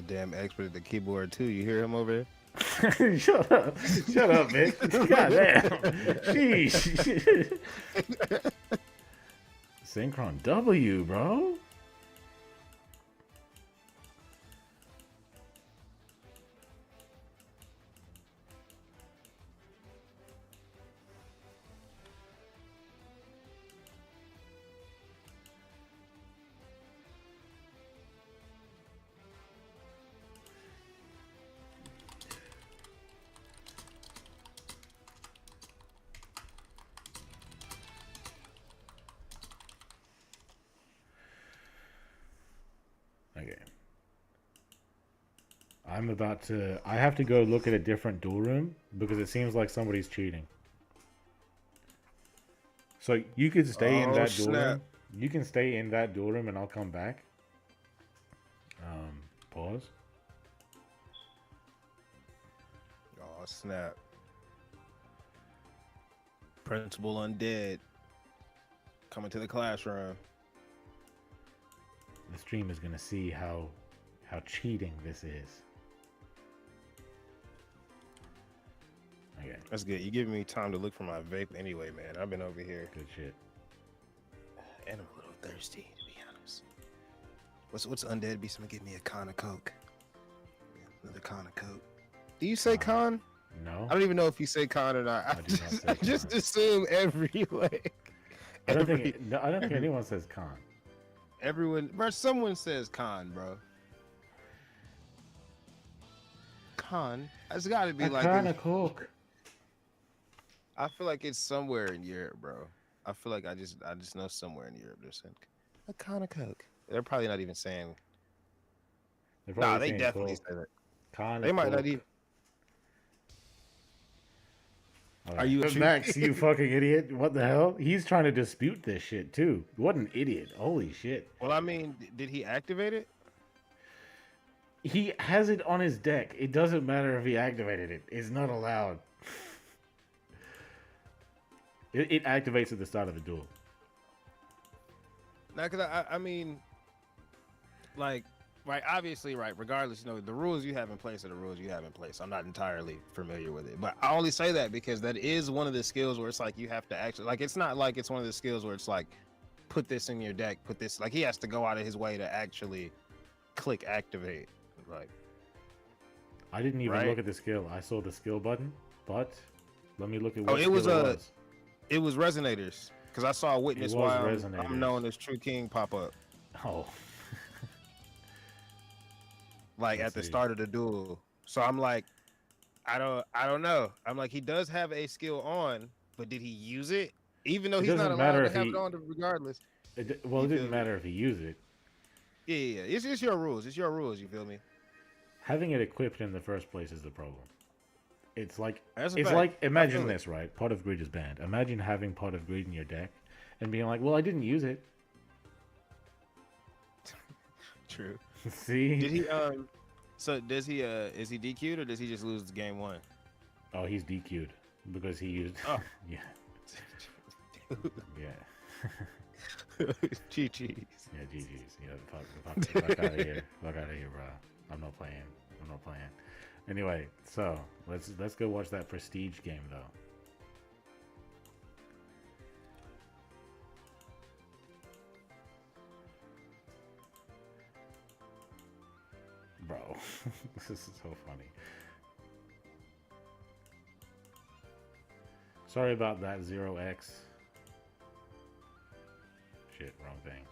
damn expert at the keyboard too. You hear him over there? Shut up, man. Goddamn. Sheesh. Synchron W, bro. Okay. I have to go look at a different duel room because it seems like somebody's cheating. So you could stay in that duel room. You can stay in that duel room and I'll come back. Pause. Oh, snap. Principal Undead coming to the classroom. The stream is gonna see how cheating this is. Okay. That's good. You giving me time to look for my vape anyway, man. I've been over here. Good shit. And I'm a little thirsty, to be honest. What's Undead be? Someone give me a con of Coke. Another con of Coke. Do you say con? No. I don't even know if you say con or not. I just assume every like. I don't think anyone says con. Everyone, bro. Someone says con, bro. Con. It's got to be a like con of Coke. I feel like it's somewhere in Europe, bro. I feel like I just know somewhere in Europe they're saying a con of Coke. They're probably not even saying. Nah, they definitely say that. Con they might Coke. not even. Are you a Max? You fucking idiot! What the hell? He's trying to dispute this shit too. What an idiot! Holy shit! Well, I mean, did he activate it? He has it on his deck. It doesn't matter if he activated it. It's not allowed. It activates at the start of the duel. Now, because I mean, like, right, obviously, right, regardless, you know, the rules you have in place are the rules you have in place. I'm not entirely familiar with it. But I only say that because that is one of the skills where it's like you have to actually, like, it's not like it's one of the skills where it's like, put this in your deck, put this, like, he has to go out of his way to actually click activate. Like, I didn't even look at the skill. I saw the skill button, but let me look at what it was it was Resonators, because I saw Witness while I'm known as True King pop up. Oh. Like at the start of the duel. So I'm like, I don't know. I'm like, he does have a skill on, but did he use it? Even though he's not allowed to have it on regardless. It didn't matter if he used it. Yeah. It's your rules. It's your rules, you feel me? Having it equipped in the first place is the problem. It's like like imagine this, right? Pot of Greed is banned. Imagine having Pot of Greed in your deck and being like, "Well, I didn't use it." True. See? Did he so does he is he DQ'd or does he just lose game one? Oh, he's DQ'd because he used. Oh. Yeah. Yeah. GG's. Yeah, GG's. Yeah, fuck out of here. Fuck out of here, bro. I'm not playing. I'm not playing. Anyway, so let's go watch that Prestige game though. Bro, this is so funny. Sorry about that, 0x. Shit, wrong thing.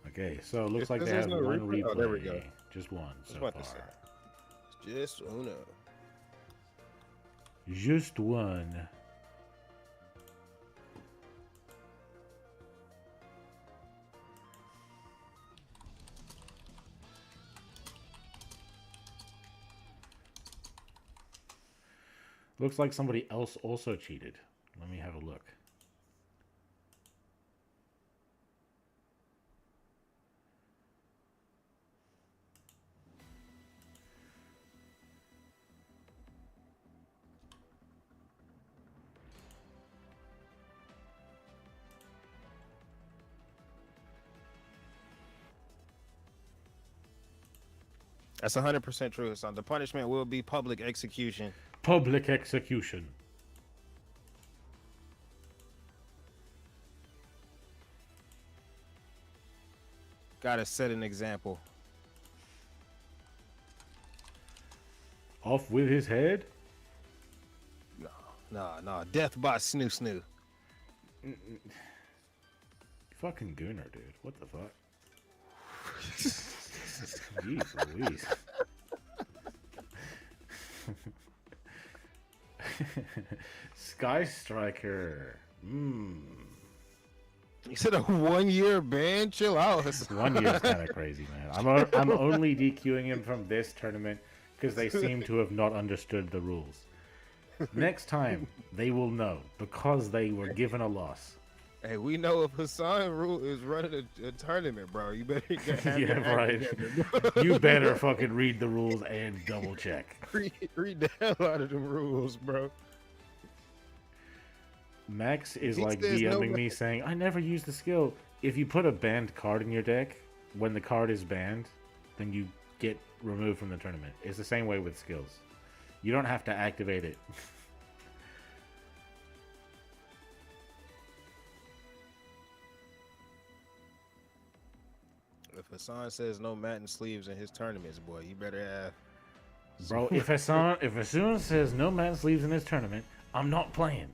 Okay, so it looks like they have no one replay? replay. Oh, there we go. Just one so What to far. say? Just uno. Just one. Looks like somebody else also cheated. Let me have a look. That's 100% true, son. The punishment will be public execution. Public execution. Gotta set an example. Off with his head? Nah. Death by snoo snoo. Fucking gooner, dude. What the fuck? Jeez Louise. Sky Striker. You said a 1 year ban? Chill out. 1 year is kind of crazy, man. I'm only DQing him from this tournament because they seem to have not understood the rules. Next time, they will know because they were given a loss. Hey, we know if Hassan Rule is running a tournament, bro. You better have your Yeah, act right. together. You better fucking read the rules and double check. read the hell out of the rules, bro. Max is He like says no DMing me saying, I never use the skill. If you put a banned card in your deck, when the card is banned, then you get removed from the tournament. It's the same way with skills. You don't have to activate it. If Hassan says no Madden sleeves in his tournaments, boy, you better have. Bro, if Hassan says no man sleeves in this tournament, I'm not playing.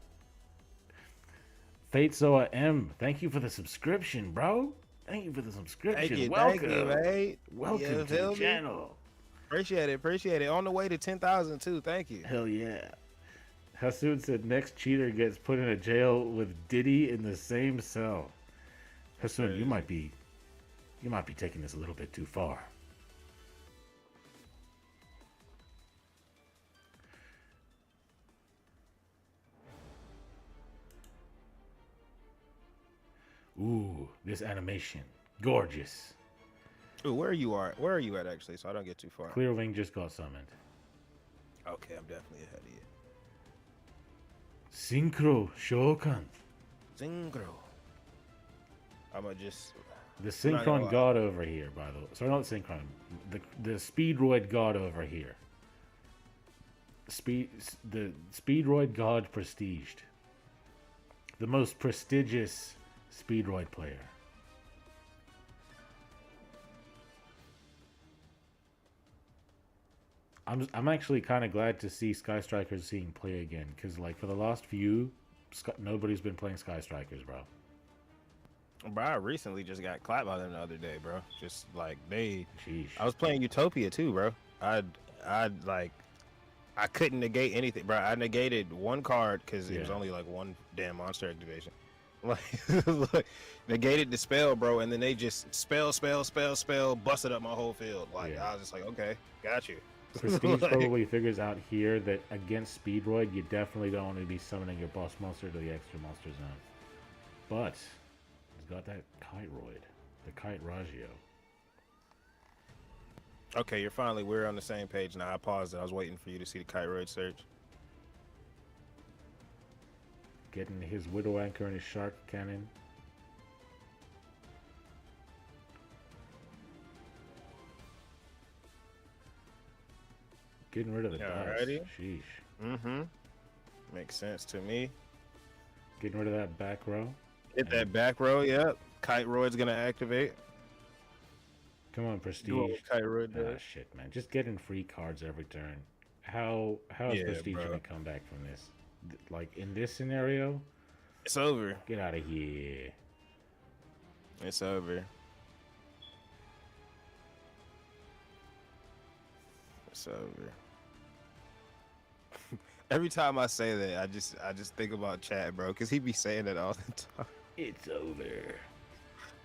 Fatezoa M, thank you for the subscription, bro. Thank you for the subscription. Thank you, mate. Welcome You to feel the me? channel. Appreciate it. On the way to 10,000 too. Thank you. Hell yeah. Hasoon said next cheater gets put in a jail with Diddy in the same cell. Hasoon, you might be taking this a little bit too far. Ooh, this animation. Gorgeous. Ooh, where are you at actually? So I don't get too far. Clearwing just got summoned. Okay, I'm definitely ahead of you. Synchro Shokan. Zingro. I'ma just. The I'm not gonna Synchron lie. god over here, by the way. Sorry, not Synchron. The Speedroid god over here. The Speedroid god prestiged. The most prestigious Speedroid player. I'm actually kind of glad to see Sky Strikers seeing play again, because like for the last few, nobody's been playing Sky Strikers, bro. Bro, I recently just got clapped by them the other day, bro. Just like Sheesh. I was playing Utopia too, bro. I couldn't negate anything, bro. I negated one card because it was Yeah. only like one damn monster activation. Like, negated the spell, bro, and then they just spell, busted up my whole field. Like Yeah. I was just like, okay, got you. Prestige Like, probably figures out here that against Speedroid, you definitely don't want to be summoning your boss monster to the extra monster zone. But he's got that Kiteroid, the Kite Raggio. okay, we're on the same page now. I paused it. I was waiting for you to see the Kiteroid search. Getting his Widow Anchor and his Shark Cannon. Getting rid of the Alrighty. dust. Sheesh. Mm-hmm. Makes sense to me. Getting rid of that back row. Hit that back row, yep. Kiteroid's gonna activate. Come on, Do Prestige. what Kiteroid Ah, does. shit, man. Just getting free cards every turn. How is Yeah, Prestige bro. gonna come back from this? Like in this scenario, It's over. get out of here. It's over. It's over. Every time I say that, I just think about Chad, bro, because he be saying that all the time. It's over.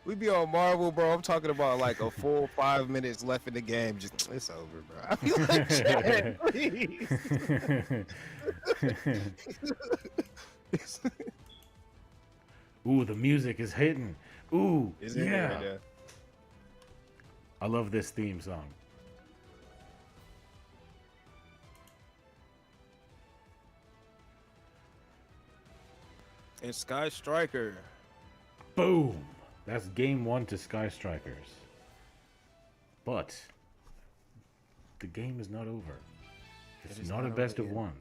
We be on Marvel, bro. I'm talking about like a full 5 minutes left in the game. Just it's over, bro. I be like, Chad, please. Ooh, the music is hitting. Ooh, Is it yeah. right there? I love this theme song. It's Sky Striker. Boom. That's game one to Sky Strikers. But the game is not over. It's is not a not best over of yet. one.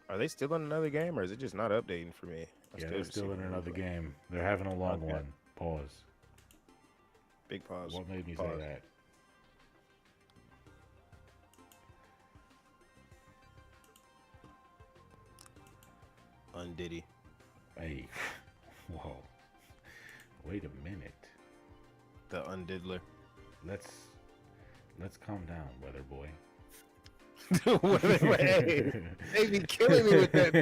Are they still in another game, or is it just not updating for me? Yeah, they're still in another game. They're having a long Okay. one. Pause. Big pause. What made me Pause. say that? Undiddy. Hey, whoa. Wait a minute. The Undiddler. Let's calm down, weather boy. Hey, they be killing me with that.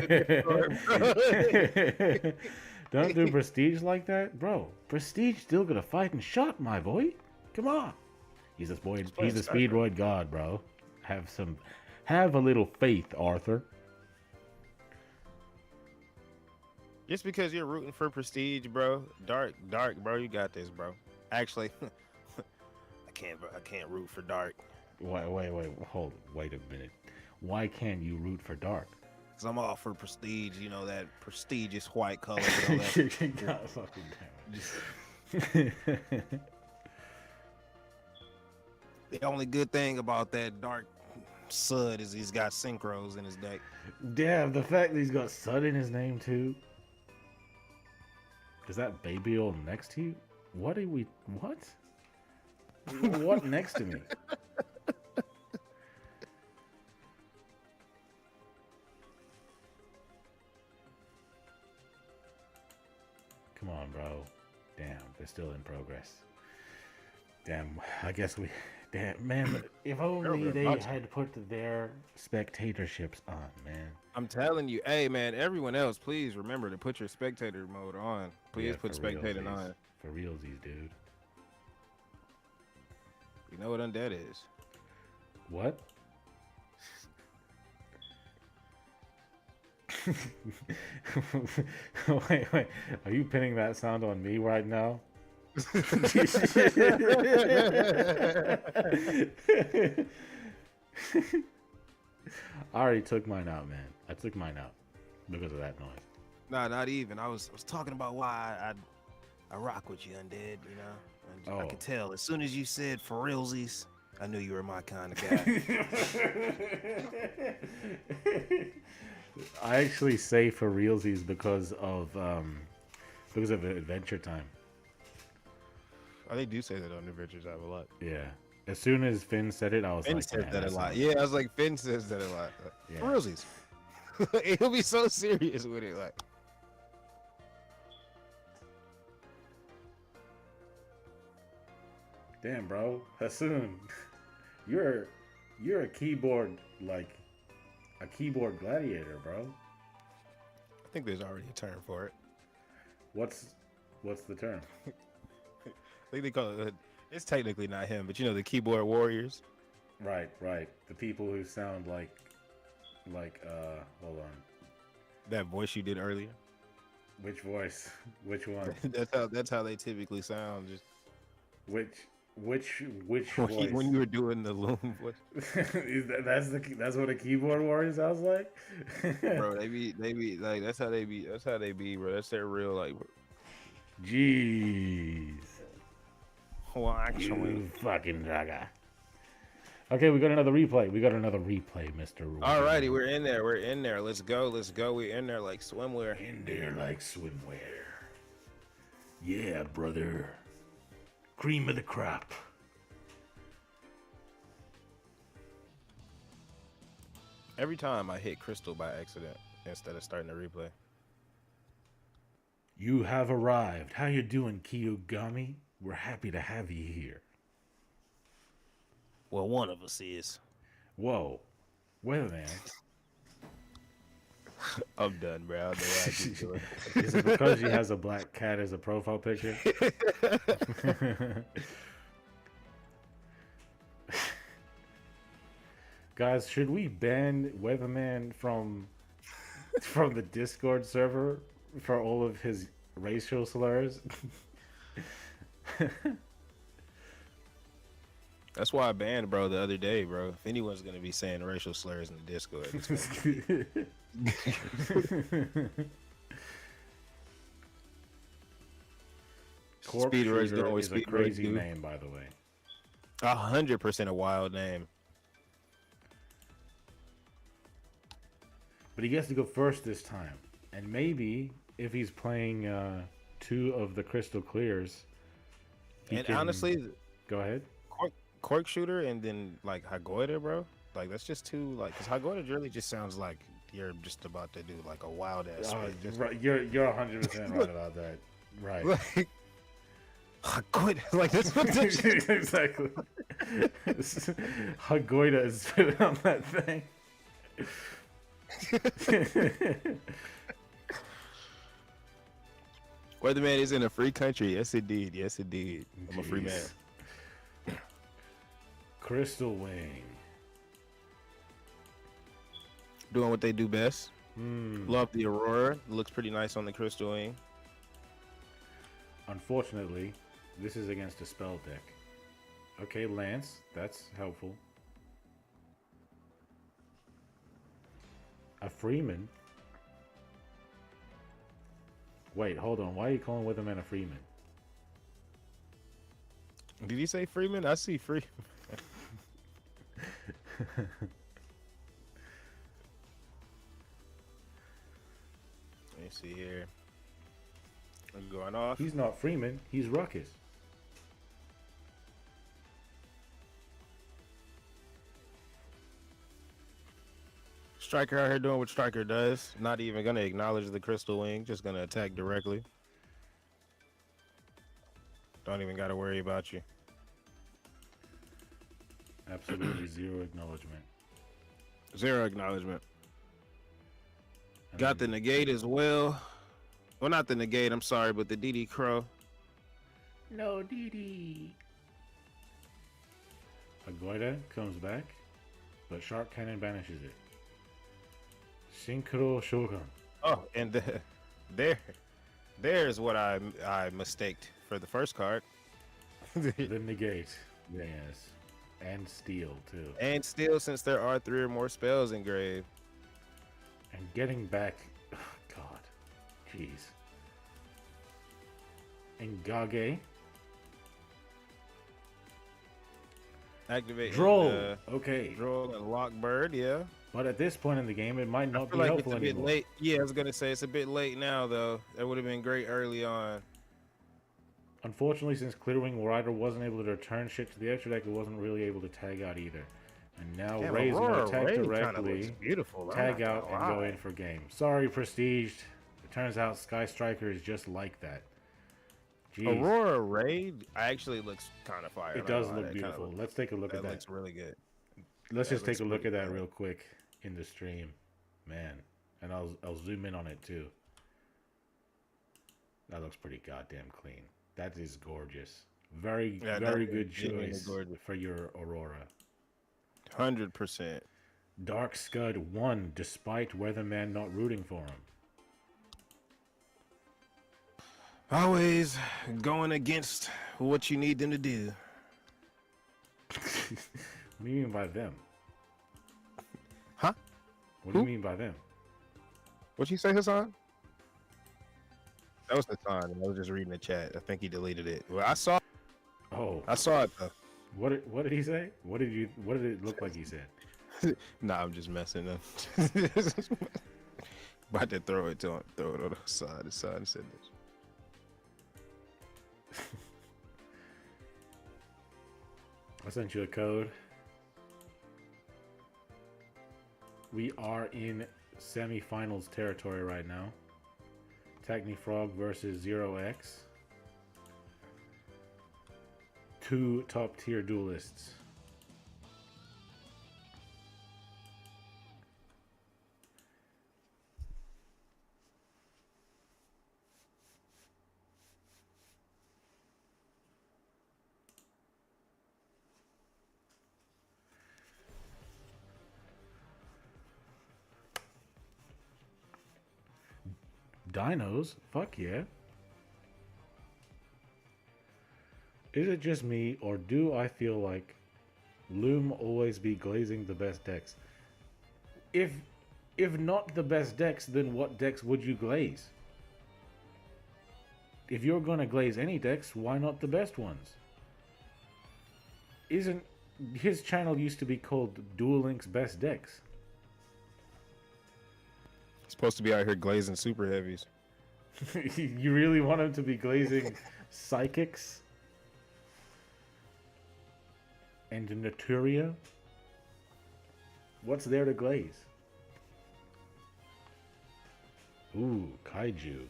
Don't do Prestige like that, bro. Prestige still gonna fight and shot, my boy. Come on. He's a boy. He's a Speedroid god, bro. Have a little faith, Arthur. Just because you're rooting for Prestige, bro. Dark, bro. You got this, bro. Actually, I can't root for Dark. Wait, wait a minute. Why can't you root for Dark? Cause I'm all for Prestige. You know that prestigious white color. You know, that- God fucking damn it. the only good thing about that Dark Sud is he's got synchros in his deck. Damn, the fact that he's got Sud in his name too. Is that baby old next to you? What? What next to me? Come on, bro. Damn, they're still in progress. Damn, I guess we... Damn, man, if only they had put their spectatorships on, man. I'm telling you, hey man, everyone else, please remember to put your spectator mode on. Please Yeah, put for spectator realsies. on. For realsies, dude. You know what undead is? What? Wait. Are you pinning that sound on me right now? I already took mine out, man. I took mine out because of that noise. Nah, not even. I was talking about why I rock with you, undead. You know, and I Oh. could tell as soon as you said for realsies, I knew you were my kind of guy. I actually say for realsies because of Adventure Time. Oh, they do say that on Adventures Time a lot. Yeah. As soon as Finn said it, I was Finn like, says "Man, that a that lot. sounds- Yeah, I was like, Finn says that a lot. Yeah. For realsies. He'll be so serious with it, like. Damn, bro. Hassoon, you're a keyboard gladiator, bro. I think there's already a term for it. What's the term? I think they call it It's technically not him, but you know the keyboard warriors. Right, right. The people who sound hold on. That voice you did earlier. Which voice? Which one? That's how they typically sound. Just Which which when voice? you were doing the loom voice, That's what a keyboard warrior sounds like? bro. They be like that's how they be, bro. That's their real like. Jeez. Well, actually, You fucking raga. Okay, we got another replay. We got another replay, Mr. alrighty, we're in there. We're in there. Let's go. Let's go. We're in there like swimwear. In there like swimwear. Yeah, brother. Cream of the crop. Every time I hit crystal by accident instead of starting the replay. You have arrived. How you doing, Kiyogami? We're happy to have you here. Well, one of us is. Whoa. Weatherman. I'm done, bro. I don't know what I keep doing. Is it because he has a black cat as a profile picture? Guys, should we ban Weatherman from the Discord server for all of his racial slurs? That's why I banned bro the other day, bro. If anyone's gonna be saying racial slurs in the Discord, it's gonna be Corp Speed Race Shooter doing what is a Speed Race crazy do. name, by the way. 100% a wild name. But he gets to go first this time. And maybe if he's playing 2 of the Crystal Clears, he And can... honestly, Go ahead. Cork Shooter and then like Hagoida, bro. Like that's just too like because Hagoida really just sounds like you're just about to do like a wild ass. Just Right, you're 100% right about that. Right. like Hagoida, like that's what Exactly. Hagoida is spit on that thing. Weatherman is in a free country. Yes, indeed. Yes, indeed. I'm a free man. Jeez. Crystal Wing. Doing what they do best. Hmm. Love the Aurora. Looks pretty nice on the Crystal Wing. Unfortunately, this is against a spell deck. Okay, Lance, that's helpful. A Freeman? Wait, hold on. Why are you calling Weatherman a Freeman? Did he say Freeman? I see Free. Let me see here. I'm going off. He's not Freeman. He's Ruckus. Striker out here doing what Striker does. Not even gonna acknowledge the Crystal Wing. Just gonna attack directly. Don't even gotta worry about you. Absolutely zero acknowledgement. Zero acknowledgement. And Got the then negate as well. Well, not the negate. I'm sorry, but the DD Crow. No, DD. Agoida comes back, but Shark Cannon banishes it. Synchro Shogun. Oh, and there's what I mistaked for the first card. The negate. Yes. And steal, too. And still, since there are 3 or more spells engraved. And getting back. Oh, God. Jeez. And Gage. Activate Droll. Okay. Droll and Lockbird, yeah. But at this point in the game, it might I not be feel like it's helpful a bit anymore. late. Yeah, I was gonna say it's a bit late now, though. That would have been great early on. Unfortunately, since Clearwing Rider wasn't able to return shit to the extra deck, it wasn't really able to tag out either. And now Damn, Ray's going to Aurora attack Ray kinda directly, looks beautiful. I'm tag not out, gonna and go lie. in for game. Sorry, Prestiged. It turns out Sky Striker is just like that. Jeez. Aurora Raid actually looks kind of fire. It does look beautiful. Let's take a look at That that. looks really good. Let's that just take looks a look pretty at that good. real quick in the stream. Man. And I'll zoom in on it too. That looks pretty goddamn clean. That is gorgeous. Very, Yeah, that very was good genuinely choice gorgeous. for your Aurora. 100%. Dark Scud won despite Weatherman not rooting for him. Always going against what you need them to do. What do you mean by them? Huh? What do you Who? mean by them? What'd you say, Hassan? That was Hassan. I was just reading the chat. I think he deleted it. Well, I saw Oh, it though. what did he say? What did it look like he said? Nah, I'm just messing up. About to throw it on the side. Hassan said this. I sent you a code. We are in semifinals territory right now. Technifrog versus Zero X. Two top tier duelists. Dinos? Fuck yeah. Is it just me, or do I feel like Loom always be glazing the best decks? If not the best decks, then what decks would you glaze? If you're gonna glaze any decks, why not the best ones? Isn't his channel used to be called Duel Links Best Decks? Supposed to be out here glazing super heavies. You really want him to be glazing Psychics and Naturia? What's there to glaze? Ooh, Kaiju.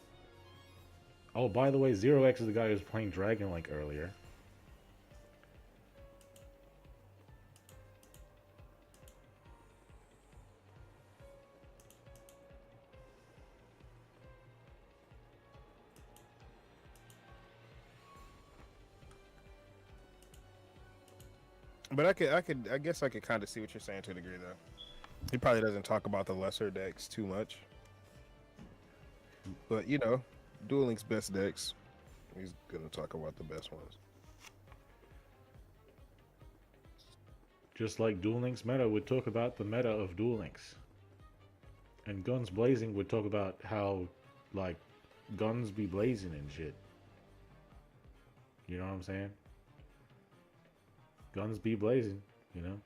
Oh, by the way, Zero X is the guy who was playing Dragon Link earlier. But I guess I could kind of see what you're saying to a degree, though. He probably doesn't talk about the lesser decks too much. But, you know, Duel Link's best decks, he's going to talk about the best ones. Just like Duel Links meta would talk about the meta of Duel Links. And Guns Blazing would talk about how, like, guns be blazing and shit. You know what I'm saying? Guns be blazing, you know?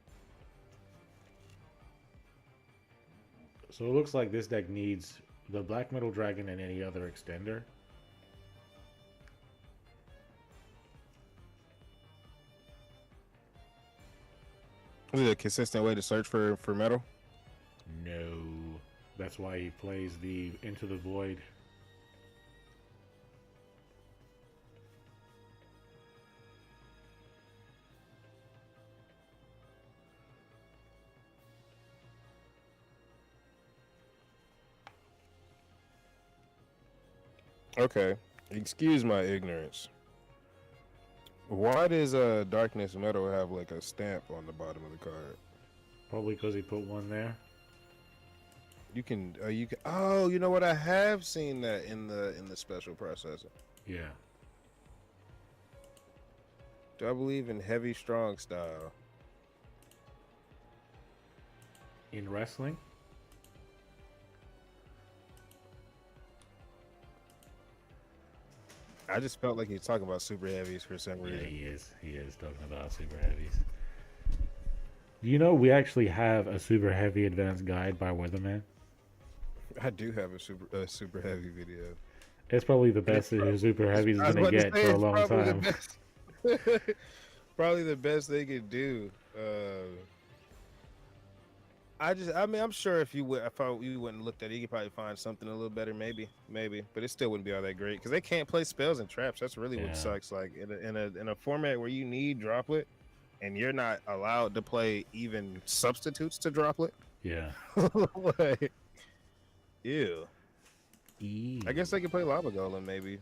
So it looks like this deck needs the Black Metal Dragon and any other extender. Is it a consistent way to search for metal? No. That's why he plays the Into the Void. Okay. Excuse my ignorance. Why does Darkness Metal have like a stamp on the bottom of the card? Probably because he put one there. You can oh, you know what? I have seen that in the special processor. Yeah. Do I believe in heavy strong style? In wrestling? I just felt like he was talking about super heavies for some Yeah, reason. he is. He is talking about super heavies. Do you know we actually have a super heavy advanced guide by Weatherman? I do have a super heavy video. It's probably the best that super heavy is I was going to about to get say, for a it's long probably time. the best. Probably the best they could do. I'm sure if you wouldn't looked at it, you could probably find something a little better, maybe, but it still wouldn't be all that great because they can't play spells and traps. That's really Yeah. what sucks. Like in a format where you need droplet, and you're not allowed to play even substitutes to droplet. Yeah. Like, ew. E. I guess they could play Lava Golem maybe.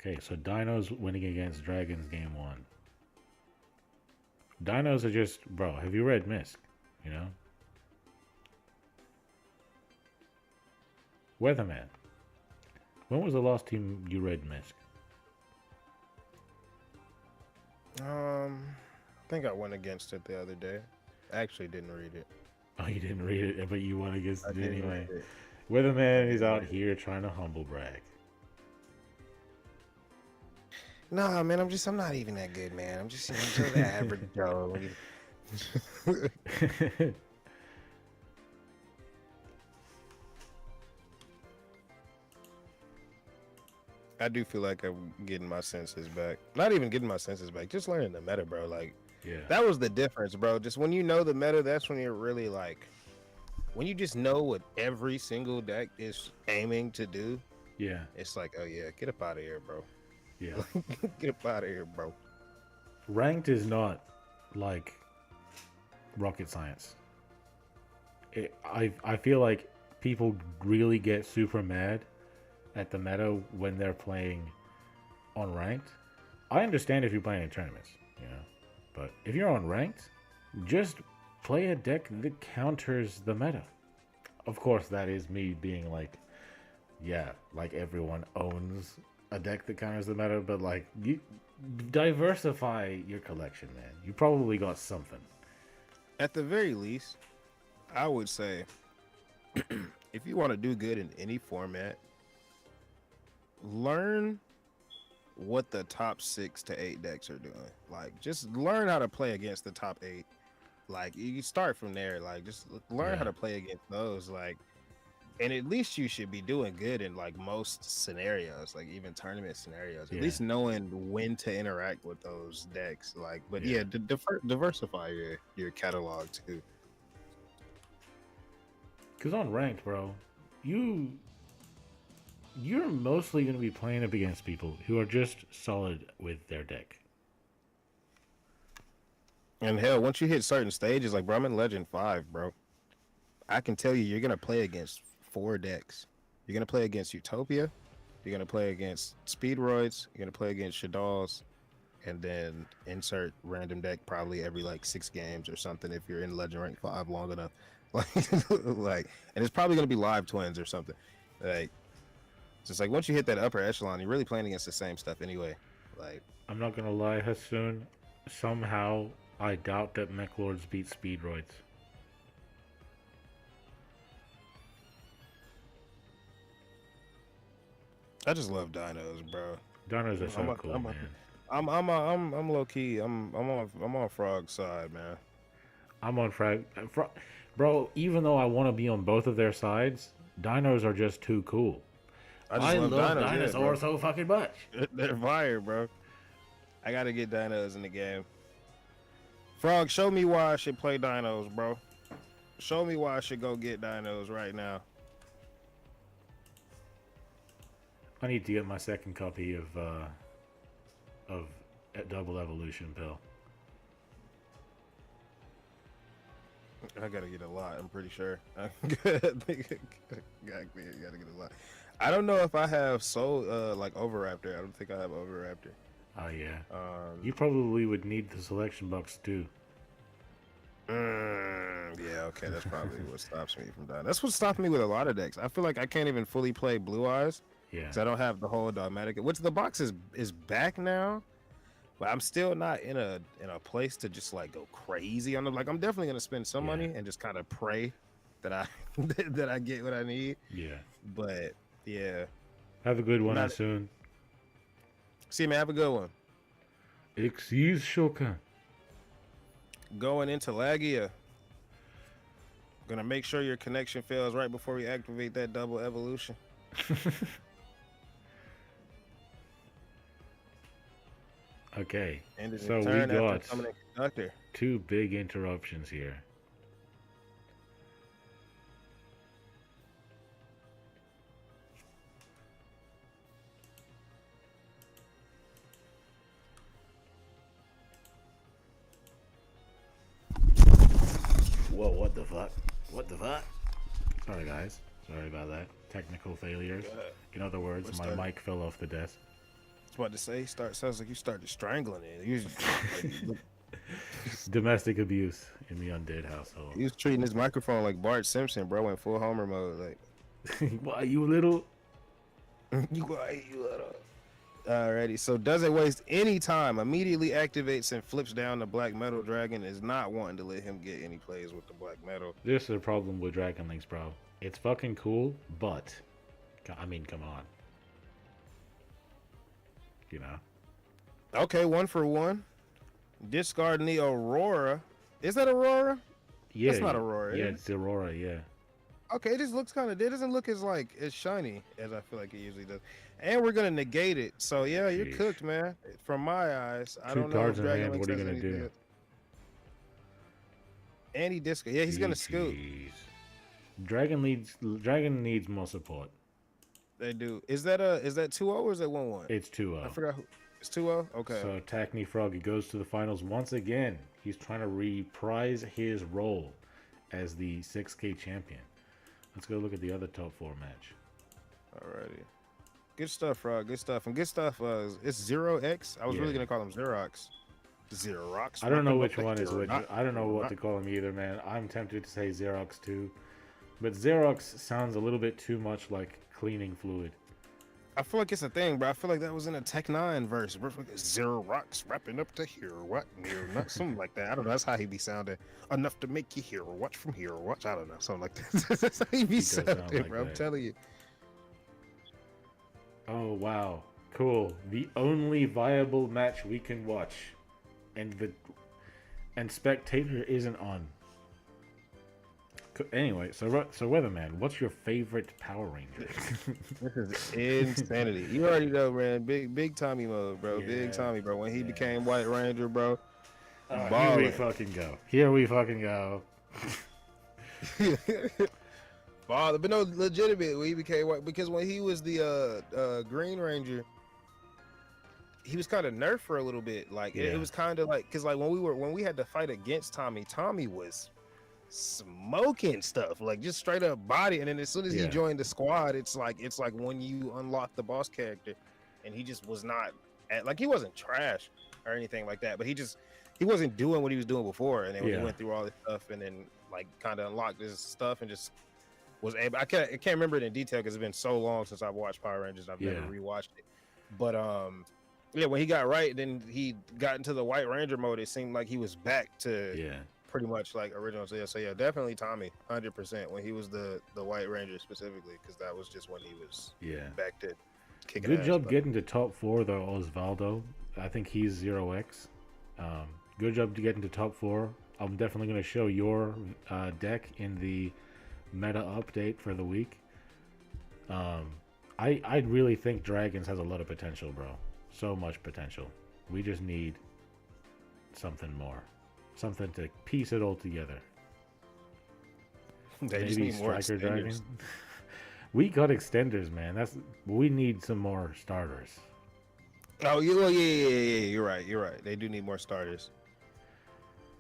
Okay, so Dinos winning against Dragons game one. Dinos are just, bro, have you read Misk? You know? Weatherman. When was the last time you read Misk? I think I went against it the other day. I actually didn't read it. Oh, you didn't read it, but you went against I it didn't anyway. read it. Weatherman is didn't out read it. here trying to humble brag. Nah, man, I'm not even that good, man. I'm just the average Joe. I do feel like I'm getting my senses back. Not even getting my senses back, just learning the meta, bro. Like Yeah. that was the difference, bro. Just when you know the meta, that's when you're really like, when you just know what every single deck is aiming to do. Yeah. It's like, oh yeah, get up out of here, bro. Yeah. Get up out of here, bro. Ranked is not like rocket science. I feel like people really get super mad at the meta when they're playing on ranked. I understand if you're playing in tournaments, you know, but if you're on ranked, just play a deck that counters the meta. Of course, that is me being like, yeah, like everyone owns a deck that counters the meta, but like you diversify your collection, man. You probably got something. At the very least, I would say if you want to do good in any format, learn what the top 6 to 8 decks are doing. Like, just learn how to play against the top 8. Like, you start from there. Like, just learn how to play against those. Like, and at least you should be doing good in like most scenarios, like even tournament scenarios. At least knowing when to interact with those decks. Like, but diversify your catalog too. Because on ranked, bro, you're mostly going to be playing up against people who are just solid with their deck. And hell, once you hit certain stages, like bro, I'm in Legend 5, bro. I can tell you're going to play against 4 decks. You're going to play against Utopia. You're going to play against Speedroids. You're going to play against Shaddolls. And then insert random deck probably every like 6 games or something if you're in Legend Rank 5 long enough. Like, and it's probably going to be live twins or something. Like, so it's like once you hit that upper echelon, you're really playing against the same stuff anyway. Like, I'm not going to lie, Hasoon. Somehow, I doubt that Mech Lords beat Speedroids. I just love dinos, bro. Dinos are so cool, man. I'm low key. I'm on Frog's side, man. I'm on bro. Even though I want to be on both of their sides, dinos are just too cool. I love dinosaurs so fucking much. They're fire, bro. I gotta get dinos in the game. Frog, show me why I should play dinos, bro. Show me why I should go get dinos right now. I need to get my second copy of Double Evolution Pill. I gotta get a lot. I'm pretty sure. I gotta get a lot. I don't know if I have like Overraptor. I don't think I have Overraptor. Oh yeah. You probably would need the selection box too. Yeah. Okay. That's probably what stops me from dying. That's what stopped me with a lot of decks. I feel like I can't even fully play Blue Eyes. Yeah. Because I don't have the whole dogmatic. Which the box is back now. But I'm still not in a place to just like go crazy on them. Like I'm definitely gonna spend some money and just kind of pray that I that I get what I need. Yeah. But yeah. Have a good one soon. See, man, have a good one. Excuse Shoka. Going into Lagia. Gonna make sure your connection fails right before we activate that double evolution. Okay, so we got 2 big interruptions here. Whoa, what the fuck? What the fuck? Sorry guys, sorry about that. Technical failures. In other words, my mic fell off the desk. was about to say, sounds like you started strangling it. Domestic abuse in the undead household. He was treating his microphone like Bart Simpson, bro, in full Homer mode. Like, Why you little? you little. Alrighty, so doesn't waste any time. Immediately activates and flips down the black metal dragon. Is not wanting to let him get any plays with the black metal. This is the problem with Dragon Links, bro. It's fucking cool, but I mean, come on. You know. Okay, 1-for-1. Discarding the Aurora. Is that Aurora? Yeah, That's not Aurora. Yeah, is it? it's Aurora. Yeah. Okay, it just looks kind of. It doesn't look as shiny as I feel like it usually does. And we're gonna negate it. So yeah, you're Sheesh. cooked, man. From my eyes, I Two don't know. cards if in Dragon hand. Link What are you says gonna do? anything. And he discard. Yeah, he's gonna scoop. Jeez. Dragon needs more support. They do. Is that 2-0 or is that 1-1? It's 2-0. I forgot who. It's 2-0. Okay. So Tackney Frog goes to the finals once again. He's trying to reprise his role as the 6K champion. Let's go look at the other top 4 match. Alrighty. Good stuff, Frog. Good stuff. And good stuff. It's 0x. I was really Yeah. gonna call him Xerox. Xerox. I don't know Rocking which up one the is which. Xerox. I don't know what to call him either, man. I'm tempted to say Xerox too. But Xerox sounds a little bit too much like cleaning fluid. I feel like it's a thing, bro. I feel like that was in a Tech 9 verse. Bro, like Xerox wrapping up to here. What? Near, not something like that. I don't know. That's how he be sounding. Enough to make you hear. Watch from here. Watch. I don't know. Something like that. That's how he be does sound sounding, like bro. I'm that. telling you. Oh wow, cool. The only viable match we can watch, and spectator isn't on. Anyway, so Weatherman, what's your favorite Power Ranger? This is insanity. You already know, man. Big Tommy mode, bro. Yeah. Big Tommy, bro. When he became White Ranger, bro. Here we Ballin'. fucking go. Here we fucking go. Father, but no, legitimate. When he became White, because when he was the Green Ranger, he was kind of nerfed for a little bit. Like Yeah. it was kind of like, because like when we had to fight against Tommy, Tommy was smoking stuff, like just straight up body. And then as soon as Yeah. he joined the squad, it's like when you unlock the boss character, and he just was not like, he wasn't trash or anything like that, but he wasn't doing what he was doing before. And then when Yeah. he went through all this stuff and then like kind of unlocked this stuff and just was able, I can't remember it in detail because it's been so long since I've watched Power Rangers. I've never rewatched it, but yeah, when he got right, then he got into the White Ranger mode. It seemed like he was back to pretty much like original. So yeah, definitely Tommy, 100% when he was the White Ranger specifically, because that was just when he was back to kicking Good ass, job but getting to top 4 though, Osvaldo. I think he's 0x. Good job to getting to top 4. I'm definitely going to show your deck in the meta update for the week. I really think Dragons has a lot of potential, bro. So much potential. We just need something more. Something to piece it all together. they just Maybe need more Striker Dragon. extenders. We got extenders, man. We need some more starters. Oh, yeah. You're right. They do need more starters.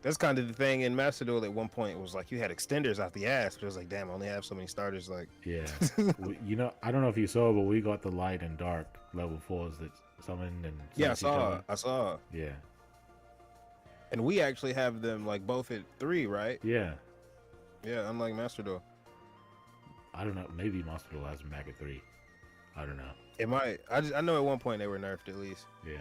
That's kind of the thing in Master Duel at one point. It was like you had extenders out the ass, but it was like, damn, I only have so many starters. Like, Yeah. I don't know if you saw, but we got the light and dark level 4s that summoned and yeah, summons each I saw. other. Yeah. And we actually have them like both at 3, right? Yeah. Yeah, unlike Master Duel. I don't know. Maybe Master Duel has them back at 3. I don't know. It might. I know at one point they were nerfed at least. Yeah.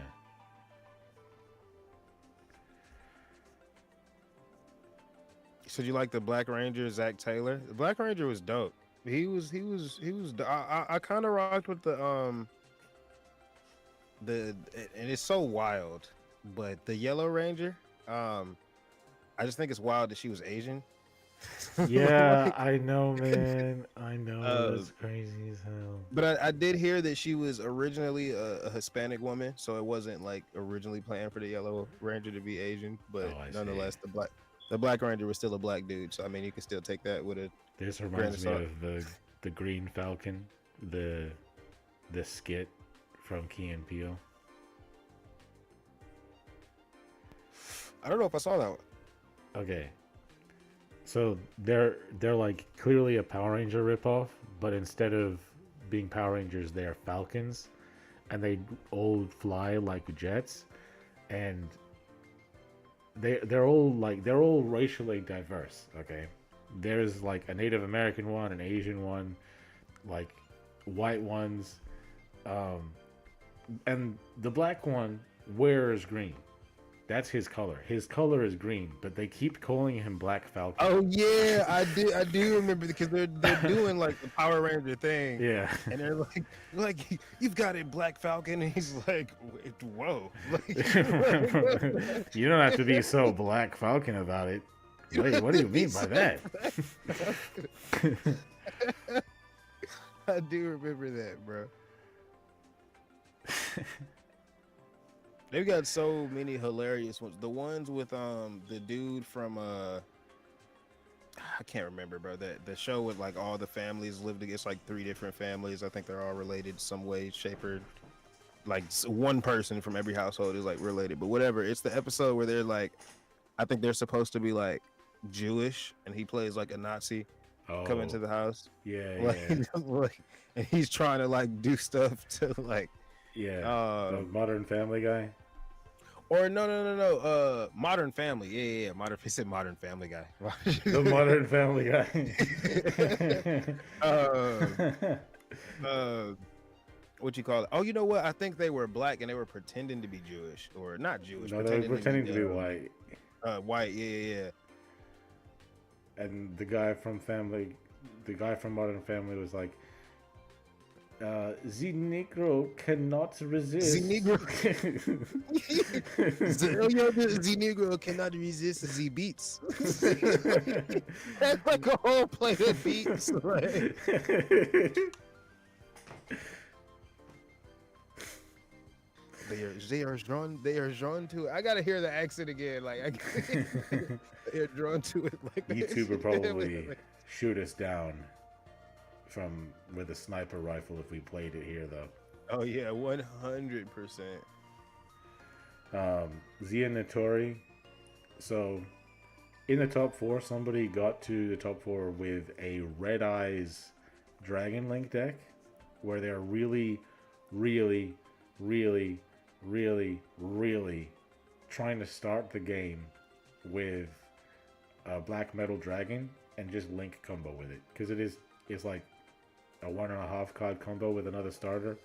So you like the Black Ranger, Zach Taylor? The Black Ranger was dope. He was. I kind of rocked with and it's so wild, but the Yellow Ranger, I just think it's wild that she was Asian. Yeah, Like, I know, man. I know. That's crazy as hell. but I did hear that she was originally a Hispanic woman, so it wasn't like originally planned for the Yellow Ranger to be Asian. But Oh, I nonetheless, the Black Ranger was still a black dude. So I mean, you can still take that with a. This reminds me Granted, of the Green Falcon, the skit from Key and Peele. I don't know if I saw that one. Okay. So they're like clearly a Power Ranger ripoff, but instead of being Power Rangers, they're Falcons. and they all fly like jets, and they're all racially diverse. Okay, there's like a Native American one, an Asian one, like white ones, um, and the black one wears green. That's his color. His color is green, but they keep calling him Black Falcon. Oh yeah, I do remember because they're doing like the Power Ranger thing. Yeah. And they're like you've got it, Black Falcon, and he's like, wait, whoa. You don't have to be so Black Falcon about it. Wait, what do you mean by that? I do remember that, bro. They've got so many hilarious ones. The ones with the dude from I can't remember, bro. That the show with like all the families live together. It's like 3 different families. I think they're all related some way, shape, or like one person from every household is like related. But whatever. It's the episode where they're like, I think they're supposed to be like Jewish, and he plays like a Nazi come into the house. Yeah, like, and he's trying to like do stuff to like. Yeah. The Modern Family Guy. Or no. Modern Family. Yeah. Modern. He said Modern Family Guy. The Modern Family Guy. What you call it? Oh, you know what? I think they were black and they were pretending to be Jewish, or not Jewish. No, they were pretending to be white. White. Yeah. And the guy from Modern Family was like, the Negro cannot resist. The Negro. The Negro cannot resist the beats. That's like a whole play of beats. Like. They are drawn to it. I gotta hear the accent again. Like they are drawn to it. Like YouTube will probably shoot us down from with a sniper rifle if we played it here, though. Oh yeah, 100%. Zia Notori. So in the top 4, somebody got to the top 4 with a Red Eyes Dragon Link deck, where they're really trying to start the game with a Black Metal Dragon and just Link combo with it, because it's like a 1.5 card combo with another starter.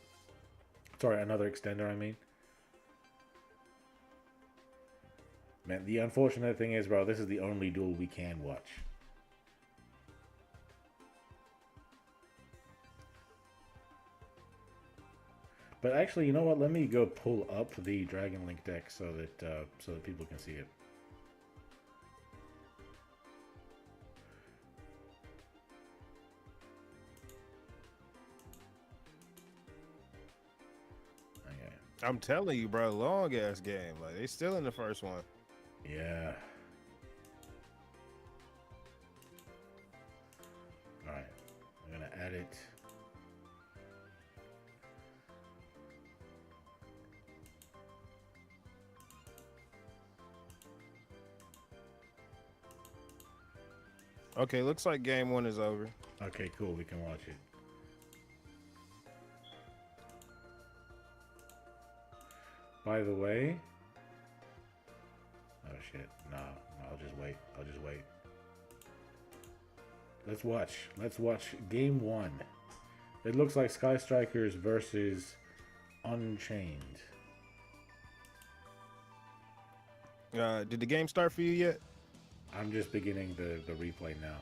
Sorry, another extender, I mean. Man, the unfortunate thing is, bro, this is the only duel we can watch. But actually, you know what? Let me go pull up the Dragon Link deck so that people can see it. I'm telling you, bro, long ass game. Like they still in the first one. Yeah. All right, I'm gonna add it. Okay, looks like game 1 is over. Okay, cool. We can watch it. By the way, oh shit, no, I'll just wait. Let's watch game 1. It looks like Sky Strikers versus Unchained. Did the game start for you yet? I'm just beginning the replay now.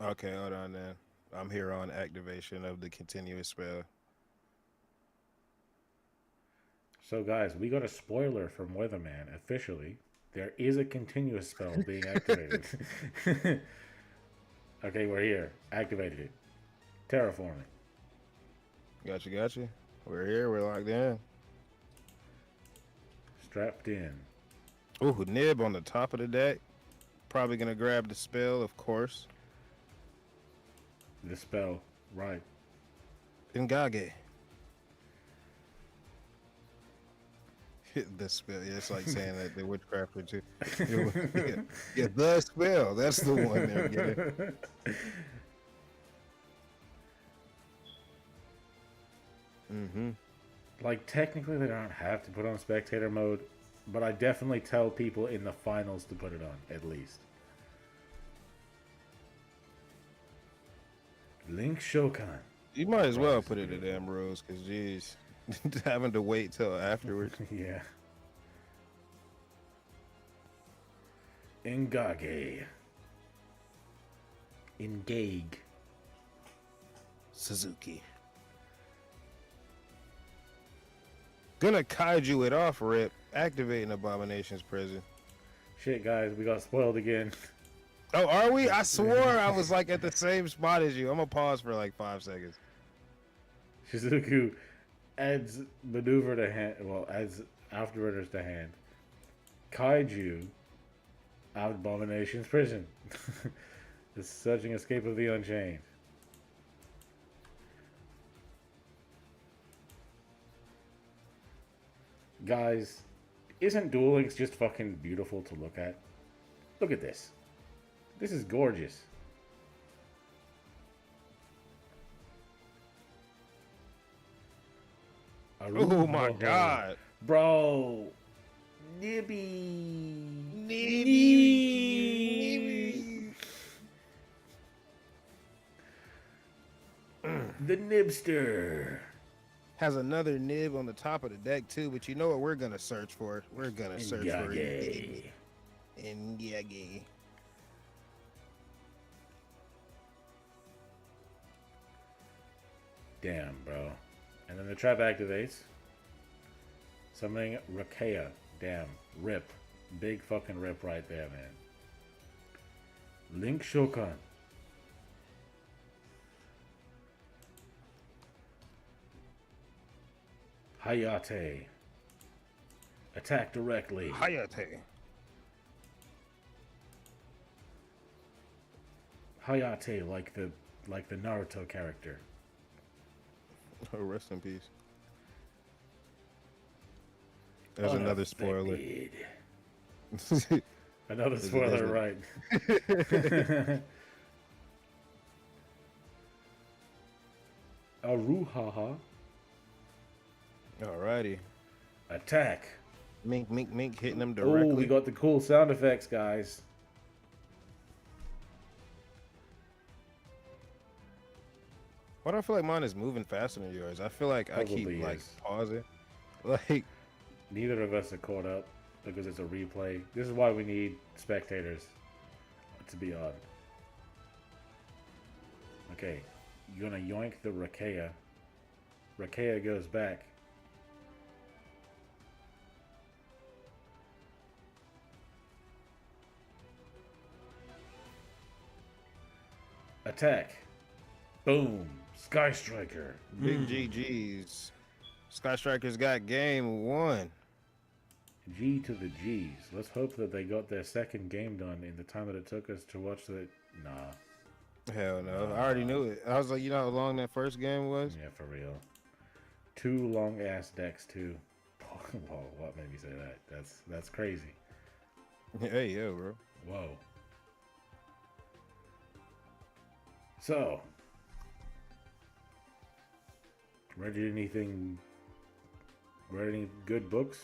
Okay, hold on then. I'm here on activation of the continuous spell. So guys, we got a spoiler from Weatherman officially. There is a continuous spell being activated. Okay, we're here. Activated it. Terraforming. Gotcha. We're here. We're locked in. Strapped in. Ooh, Nib on the top of the deck. Probably gonna grab the spell, of course. The spell, right. Ngage. The spell. Yeah, it's like saying that the witchcrafter too. Yeah, the spell. That's the one they're getting. Like, technically, they don't have to put on spectator mode, but I definitely tell people in the finals to put it on, at least. Link Shokan. You might as well put it at Ambrose, because jeez, having to wait till afterwards. Yeah. Ingage. Ingage. Suzuki. Gonna kaiju it off, Rip. Activating Abomination's prison. Shit, guys, we got spoiled again. Oh, are we? I swore I was like at the same spot as you. I'm gonna pause for like 5 seconds. Shizuku adds maneuver to hand. Well, adds afterrunners to hand. Kaiju out Abomination's prison. The searching escape of the Unchained. Guys, isn't Duel Links just fucking beautiful to look at? Look at this. This is gorgeous. Oh my god. Bro. Nibby. Nibby. The Nibster. Has another nib on the top of the deck too, but you know what we're gonna search for? We're gonna search for Ingage. Damn, bro. And then the trap activates. Summoning Rakea. Damn. Rip. Big fucking rip right there, man. Link Shokan. Hayate. Attack directly. Hayate. Hayate, like the Naruto character. Oh, rest in peace. There's another spoiler. Another spoiler, right? Aruhaha. Alrighty. Attack. Mink, mink, mink, hitting them directly. Oh, we got the cool sound effects, guys. Why do I feel like mine is moving faster than yours? I feel like I keep Probably like is. pausing. Like, Neither of us are caught up because it's a replay. This is why we need spectators to be on. Okay, you're gonna yoink the Rakea. Rakea goes back. Attack. Boom. Sky Striker. big GG's. Sky Strikers got game 1. G to the G's. Let's hope that they got their second game done in the time that it took us to watch the... Nah. Hell no. I already knew it. I was like, you know how long that first game was? Yeah, for real. 2 long ass decks too. Whoa, what made me say that? That's crazy. Hey, yo, bro. Whoa. So, read anything? Read any good books?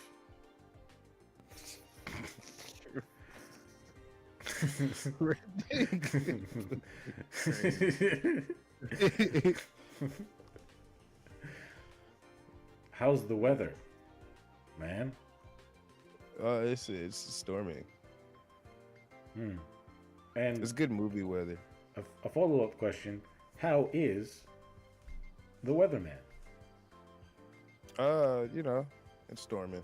How's the weather, man? It's storming. And It's good movie weather. a follow-up question: how is the weatherman? You know, it's storming.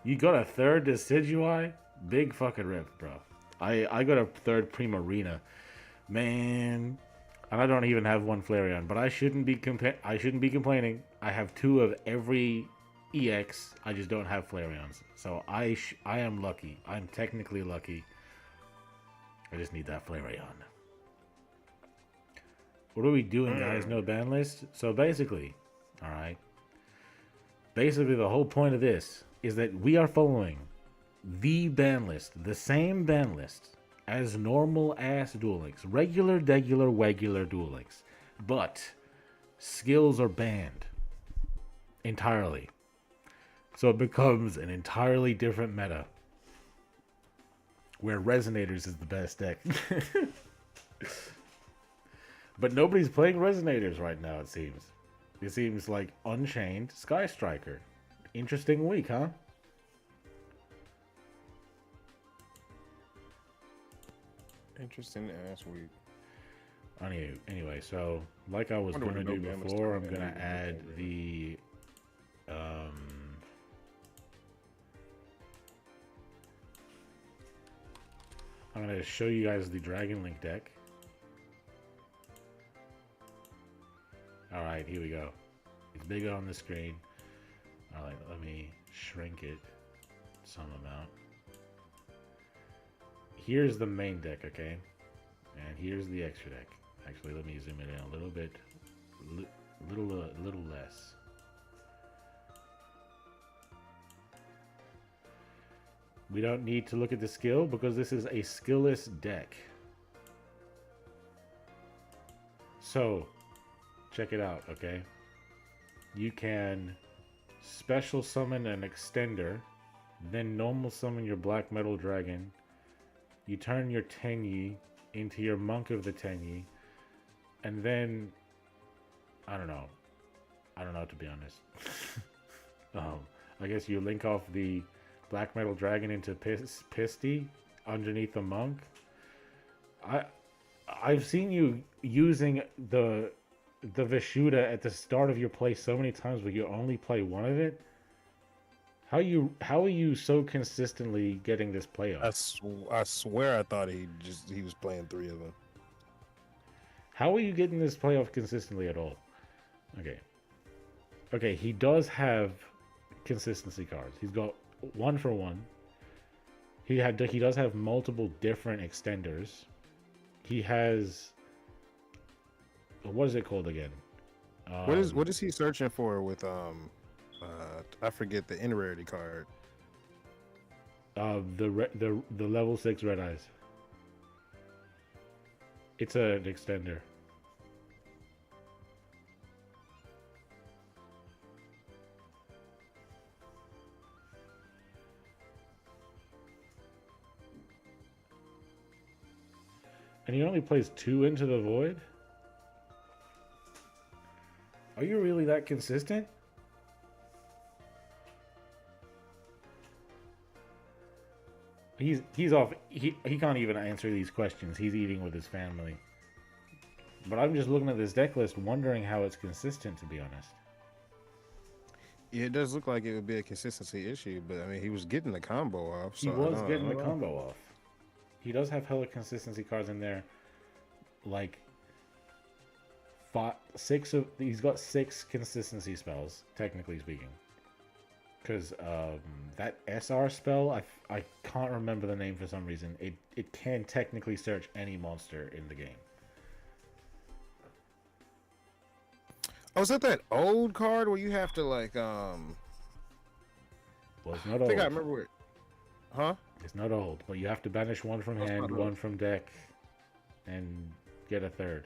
You got a third Decidui? Big fucking rip, bro. I got a third Primarina, man, and I don't even have one Flareon. But I shouldn't be complaining. I have 2 of every EX. I just don't have Flareons, so I am lucky. I'm technically lucky. I just need that Flareon. What are we doing, guys? No ban list? So basically, alright. Basically, the whole point of this is that we are following the ban list, the same ban list as normal ass Duel Links, regular, regular Duel Links, but skills are banned entirely. So it becomes an entirely different meta where Resonators is the best deck. But nobody's playing Resonators right now, it seems. It seems like Unchained, Sky Striker. Interesting week, huh? Interesting ass week. Anyway, so like I was going to do before, I'm going to add the... I'm going to show you guys the Dragon Link deck. Alright, here we go. It's bigger on the screen. Alright, let me shrink it some amount. Here's the main deck, okay? And here's the extra deck. Actually, let me zoom it in a little bit. Little less. We don't need to look at the skill because this is a skillless deck. So, check it out, okay? You can special summon an extender, then normal summon your black metal dragon. You turn your Tenyi into your Monk of the Tenyi, and then I don't know to be honest. I guess you link off the black metal dragon into Pisty underneath the monk. I've seen you using the Vishuda at the start of your play so many times, but you only play one of it. How are you so consistently getting this playoff? I swear I thought he was playing 3 of them. How are you getting this playoff consistently at all? Okay, he does have consistency cards. He's got 1 for 1. He does have multiple different extenders. He has, what is it called again? What is he searching for with I forget the in rarity card. The level 6 Red Eyes. It's an extender. And he only plays 2 Into the Void? Are you really that consistent? He's off. He can't even answer these questions. He's eating with his family. But I'm just looking at this deck list, wondering how it's consistent, to be honest. Yeah, it does look like it would be a consistency issue, but I mean, he was getting the combo off. So he was getting the combo off. He does have hella consistency cards in there. Like, he's got 6 consistency spells, technically speaking. Because that SR spell, I can't remember the name for some reason. It can technically search any monster in the game. Oh, is that old card where you have to like Well, it's not old. I think I remember where. Huh? It's not old, but you have to banish 1 from hand, 1 from deck, and get a 3rd.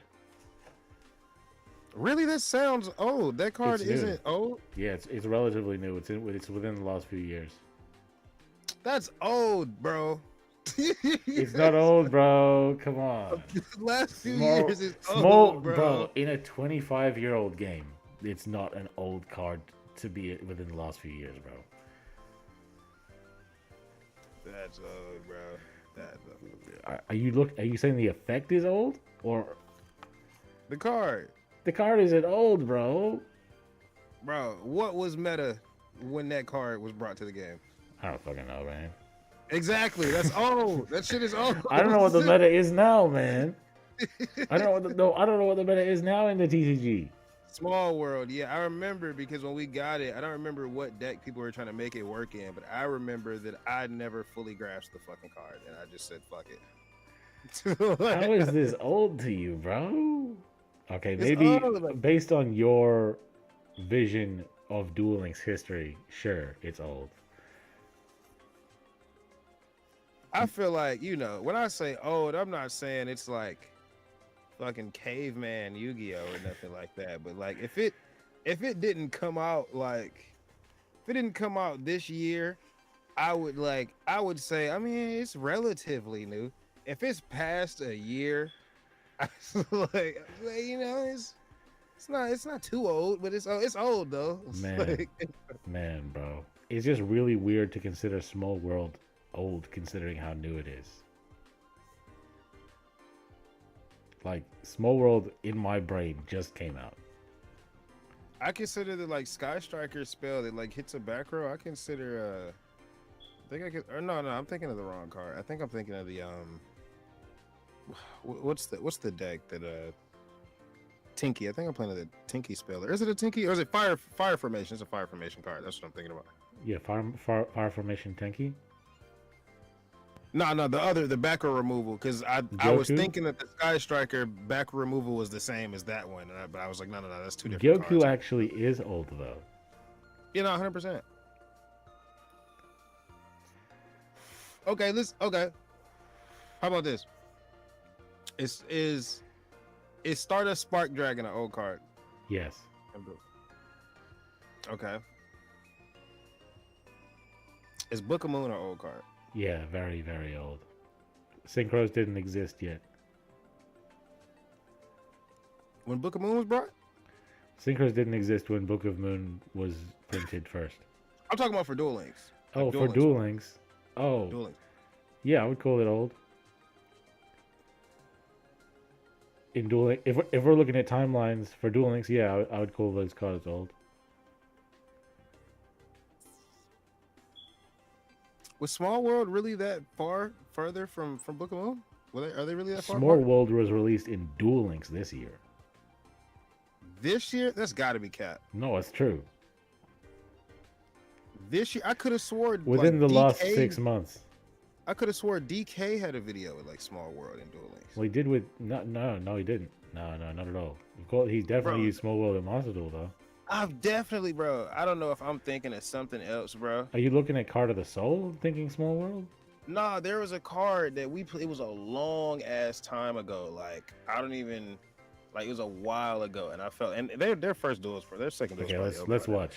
Really, that sounds old. That card isn't old. Yeah, it's relatively new. It's within the last few years. That's old, bro. It's not old, bro. Come on. Last few years is old, bro. In a 25-year-old game, it's not an old card to be within the last few years, bro. That's old, bro. That's old. Are you saying the effect is old, or the card? The card isn't old, bro. Bro, what was meta when that card was brought to the game? I don't fucking know, man. Exactly. That's old. That shit is old. I don't know what the meta is now, man. I don't know what the meta is now in the TCG. Small World, yeah, I remember because when we got it, I don't remember what deck people were trying to make it work in, but I remember that I never fully grasped the fucking card, and I just said, fuck it. How is this old to you, bro? Okay, maybe based on your vision of Duel Links history, sure, it's old. I feel like, when I say old, I'm not saying it's like fucking caveman Yu-Gi-Oh or nothing like that. But like if it didn't come out if it didn't come out this year, I would say, I mean, it's relatively new. If it's past a year, I was it's not too old, but it's old though. It's Man, man, bro. It's just really weird to consider Small World old considering how new it is. Like, Small World in my brain just came out. I consider the like Sky Striker spell that like hits a back row. I consider I think I could or no, I'm thinking of the wrong card. I think I'm thinking of the what's the deck that Tinky. I think I'm playing the Tinky spell. Or is it a Tinky or is it fire formation? It's a fire formation card. That's what I'm thinking about. Yeah, Fire Formation Tenki. No, the back row removal because I was thinking that the Sky Striker back removal was the same as that one, but I was like, no, that's two different Gyoku cards. actually is old though. 100%. Okay. How about this? Is Stardust Spark Dragon an old card? Yes. Okay. Is Book of Moon an old card? Yeah, very, very old. Synchros didn't exist yet. When Book of Moon was brought? Synchros didn't exist when Book of Moon was printed first. I'm talking about for Duel Links. Oh, for Duel Links. Oh, Duel Links. yeah, I would call it old. In Duel Links, if we're looking at timelines for Duel Links, yeah, I would call those cards old. Was Small World really that further from Book of Moon? Are they really that far? Small World was released in Duel Links this year. This year? That's got to be cap. No, it's true. This year, I could have sworn Within the DK, last 6 months. I could have swore DK had a video with like Small World and Duel Links. Well, he did with no, he didn't. No, not at all. Of course, he definitely used Small World and Monster Duel though. I've definitely, bro. I don't know if I'm thinking of something else, bro. Are you looking at Card of the Soul, thinking Small World? Nah, there was a card that we played. It was a long ass time ago. Like I don't even like it was a while ago, and I felt and their first duels for their second duels. Okay, let's watch.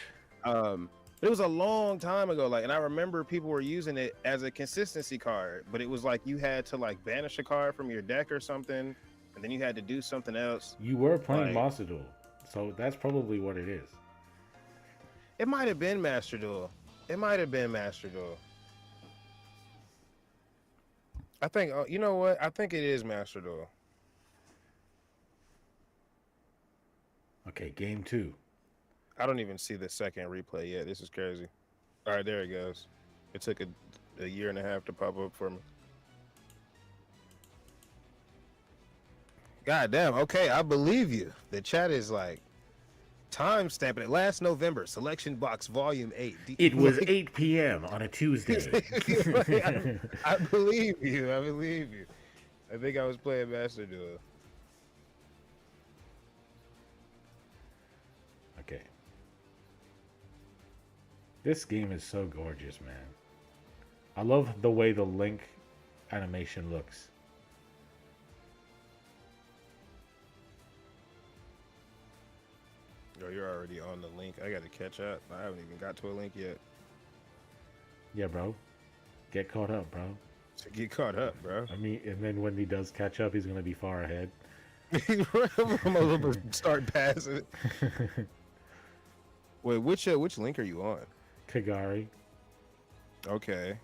It was a long time ago, like, and I remember people were using it as a consistency card, but it was like you had to like banish a card from your deck or something, and then you had to do something else. You were playing Monster Duel, so that's probably what it is. It might have been Master Duel. I think, you know what? I think it is Master Duel. Okay, game 2. I don't even see the second replay yet. This is crazy. All right, there it goes. It took a year and a half to pop up for me. God damn. Okay, I believe you. The chat is like time stamping it. Last November, Selection Box Volume 8. It was 8 p.m. on a Tuesday. I believe you. I think I was playing Master Duel. Okay. This game is so gorgeous, man. I love the way the Link animation looks. Yo, you're already on the link. I got to catch up. I haven't even got to a link yet. Yeah, bro. Get caught up, bro. To get caught up, bro. I mean, and then when he does catch up, he's going to be far ahead. I'm going to start passing it. Wait, which link are you on? Kagari. Okay.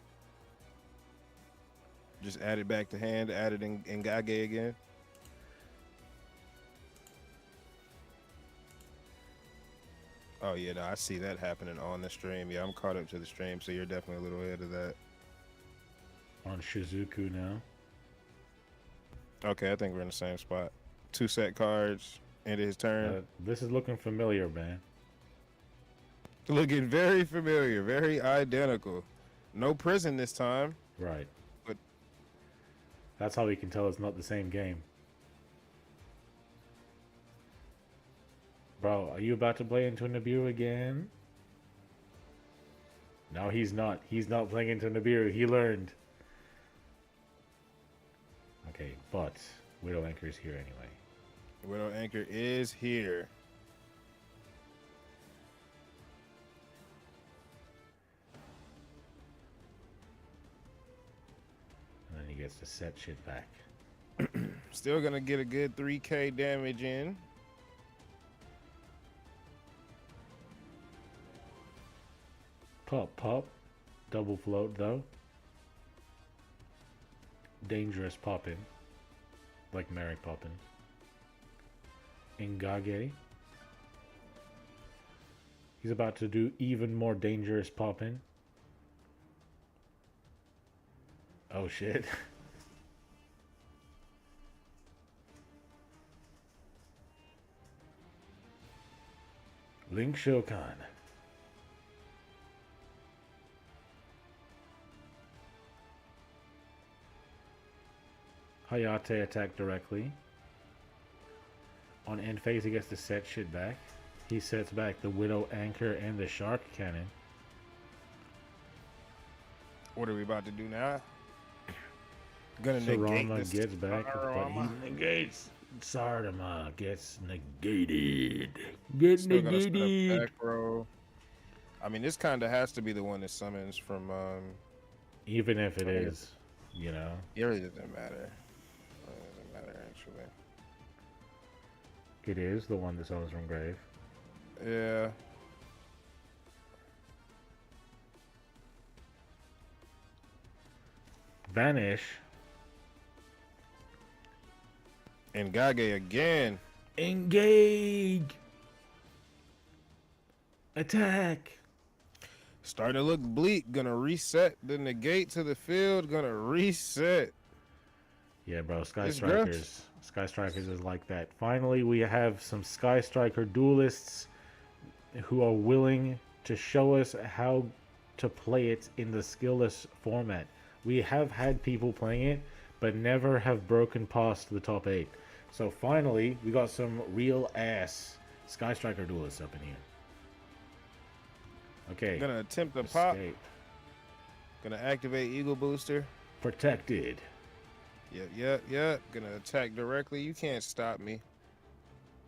Just add it back to hand, add it in Gage again. Oh yeah, no, I see that happening on the stream. Yeah, I'm caught up to the stream, so you're definitely a little ahead of that. On Shizuku now. Okay, I think we're in the same spot. 2 set cards, end of his turn. This is looking familiar, man. Looking very familiar, very identical. No prison this time. Right. But that's how we can tell it's not the same game. Bro, are you about to play into Nibiru again? No, he's not. He's not playing into Nibiru. He learned. Okay, but Widow Anchor is here anyway. Widow Anchor is here. And then he gets to set shit back. Still gonna get a good 3K damage in. Pop, pop. Double float, though. Dangerous Poppin. Like Mary Poppins. Ingage. He's about to do even more dangerous Poppin. Oh, shit. Link Shokan. Hayate attack directly. On end phase, he gets to set shit back. He sets back the Widow Anchor and the Shark Cannon. What are we about to do now? Gonna negate Sarama this gets back, but Sarama. he negates. Sarama gets negated. Get Still gonna set up negated. back row. I mean, this kind of has to be the one that summons from. Even if it is, you know. It really doesn't matter. It doesn't matter actually. It is the one that summons from grave. Yeah. Vanish. And Gage again. Engage. Attack. Starting to look bleak. Gonna reset the negate to the field. Gonna reset. Yeah, bro. Sky It's Strikers. Sky Strikers is like that. Finally, we have some Sky Striker duelists who are willing to show us how to play it in the skillless format. We have had people playing it, but never have broken past the top 8. So finally, we got some real ass Sky Striker duelists up in here. Okay. Gonna attempt to pop. Escape. Gonna activate Eagle Booster. Protected. Yep. Gonna attack directly. You can't stop me.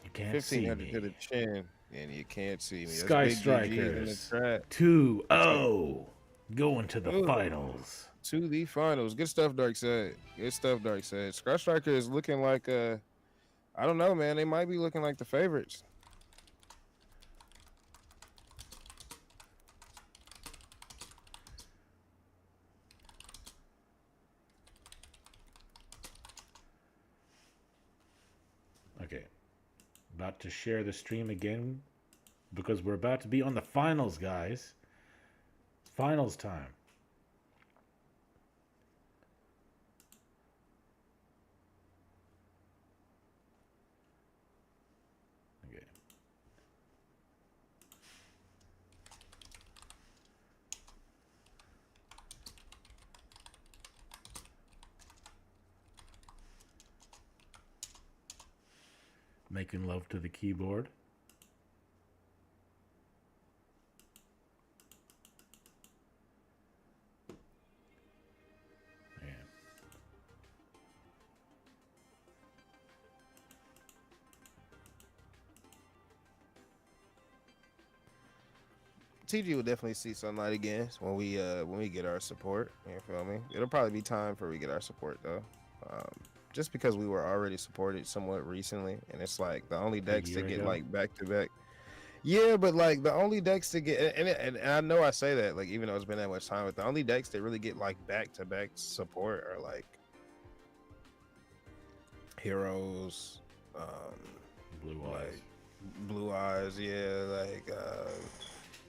You can't see 1500 to the me. chin, and you can't see me. That's Sky big GGs in the Strikers. trap. 2-0. Going to the Ooh. finals. To the finals. Good stuff, Darkseid. Good stuff, Darkseid. Sky Striker is looking like I don't know, man. They might be looking like the favorites. Okay. About to share the stream again because we're about to be on the finals, guys. Finals time. Okay. Making love to the keyboard. Man. TG will definitely see sunlight again when we get our support. You feel me? It'll probably be time for we get our support though. Just because we were already supported somewhat recently, and it's like the only decks year that get ago? like back to back. Yeah, but like the only decks to get, and I know I say that like even though it's been that much time, but the only decks that really get like back to back support are like Heroes, Blue eyes. like Blue Eyes, yeah, like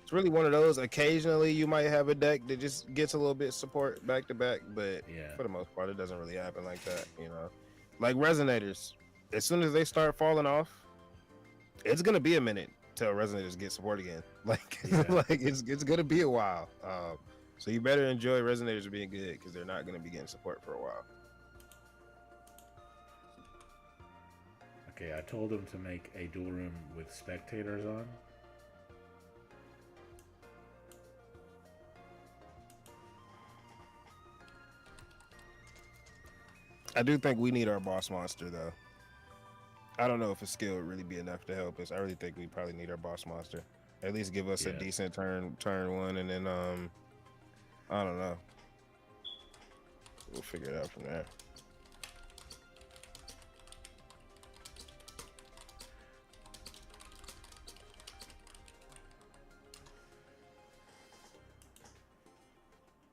it's really one of those. Occasionally you might have a deck that just gets a little bit support back to back, but Yeah. for the most part it doesn't really happen like that, you know. Like Resonators, as soon as they start falling off, it's gonna be a minute till Resonators get support again. Like Yeah. like it's gonna be a while. So you better enjoy Resonators being good because they're not gonna be getting support for a while. Okay, I told him to make a dual room with spectators on. I do think we need our boss monster though. I don't know if a skill would really be enough to help us. I really think we probably need our boss monster. At least give us a Yeah. decent turn one, and then I don't know. We'll figure it out from there.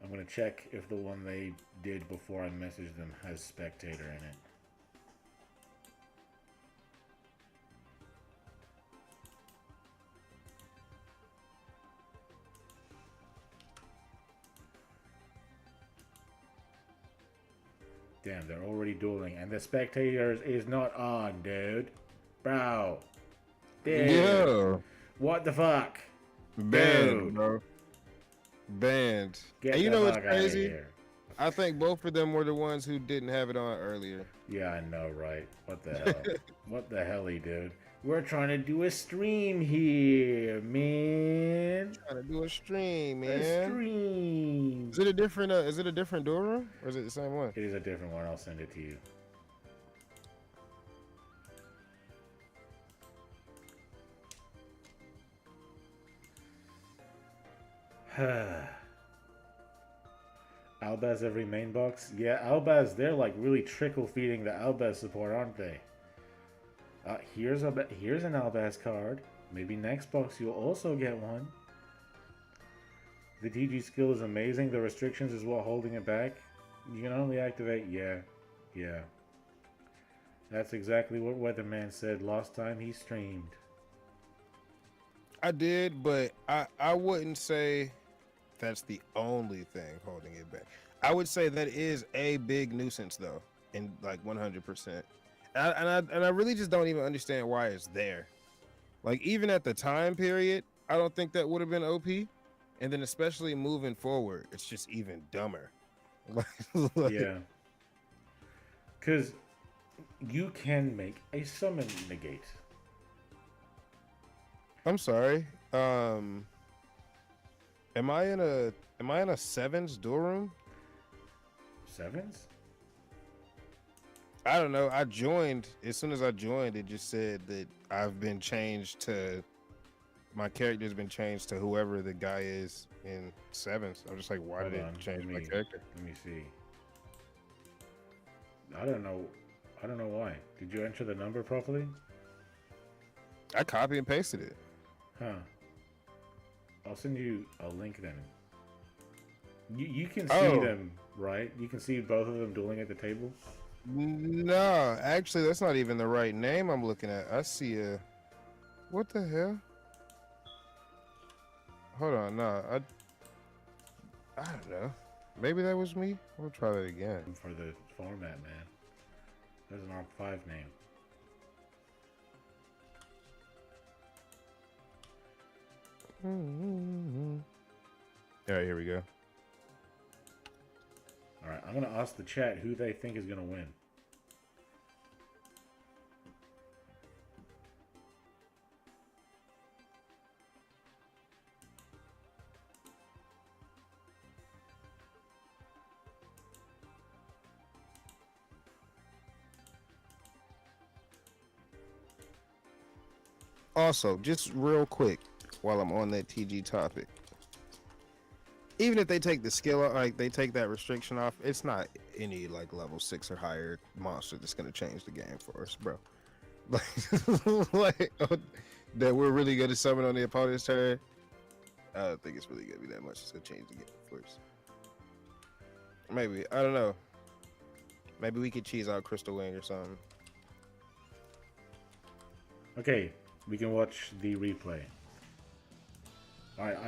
I'm gonna check if the one they did before I messaged them has spectator in it. Damn, they're already dueling, and the spectators is not on, dude. Bro. Dude. Yeah. What the fuck? Banned, Dude. bro. Banned. Get And you the know what's fuck outta crazy? here. I think both of them were the ones who didn't have it on earlier. Yeah, I know, right? What the hell? What the helly, dude? We're trying to do a stream here, man. Trying to do a stream, man. A stream. Is it a different door room? Or is it the same one? It is a different one. I'll send it to you. Albaz every main box? Yeah, Albaz, they're like really trickle feeding the Albaz support, aren't they? Here's an Albaz card. Maybe next box you'll also get one. The TG skill is amazing. The restrictions is what holding it back. You can only activate, yeah. That's exactly what Weatherman said last time he streamed. I did, but I wouldn't say that's the only thing holding it back. I would say that is a big nuisance though, in like 100%. And I really just don't even understand why it's there. Like even at the time period, I don't think that would have been OP. And then especially moving forward, it's just even dumber. Yeah. Because you can make a summon negate. I'm sorry. Am I in a sevens duel room? Sevens? I don't know. I joined as soon as I joined. It just said that I've been changed to my character's been changed to whoever the guy is in sevens. I'm just like, why did it change my character? Let me see. I don't know why. Did you enter the number properly? I copy and pasted it. Huh. I'll send you a link then. You can see them, right? You can see both of them dueling at the table. No, actually, that's not even the right name I'm looking at. I see a. What the hell? Hold on, no, I don't know. Maybe that was me. We'll try that again. For the format, man. There's an ARC-5 name. All right, here we go. All right, I'm gonna ask the chat who they think is gonna win. Also, just real quick, while I'm on that TG topic, even if they take the skill, like they take that restriction off, it's not any like level 6 or higher monster that's gonna change the game for us, bro. Like that we're really gonna summon on the opponent's turn. I don't think it's really gonna be that much. It's gonna change the game for us. Maybe, I don't know. Maybe we could cheese out Crystal Wing or something. Okay, we can watch the replay. Alright,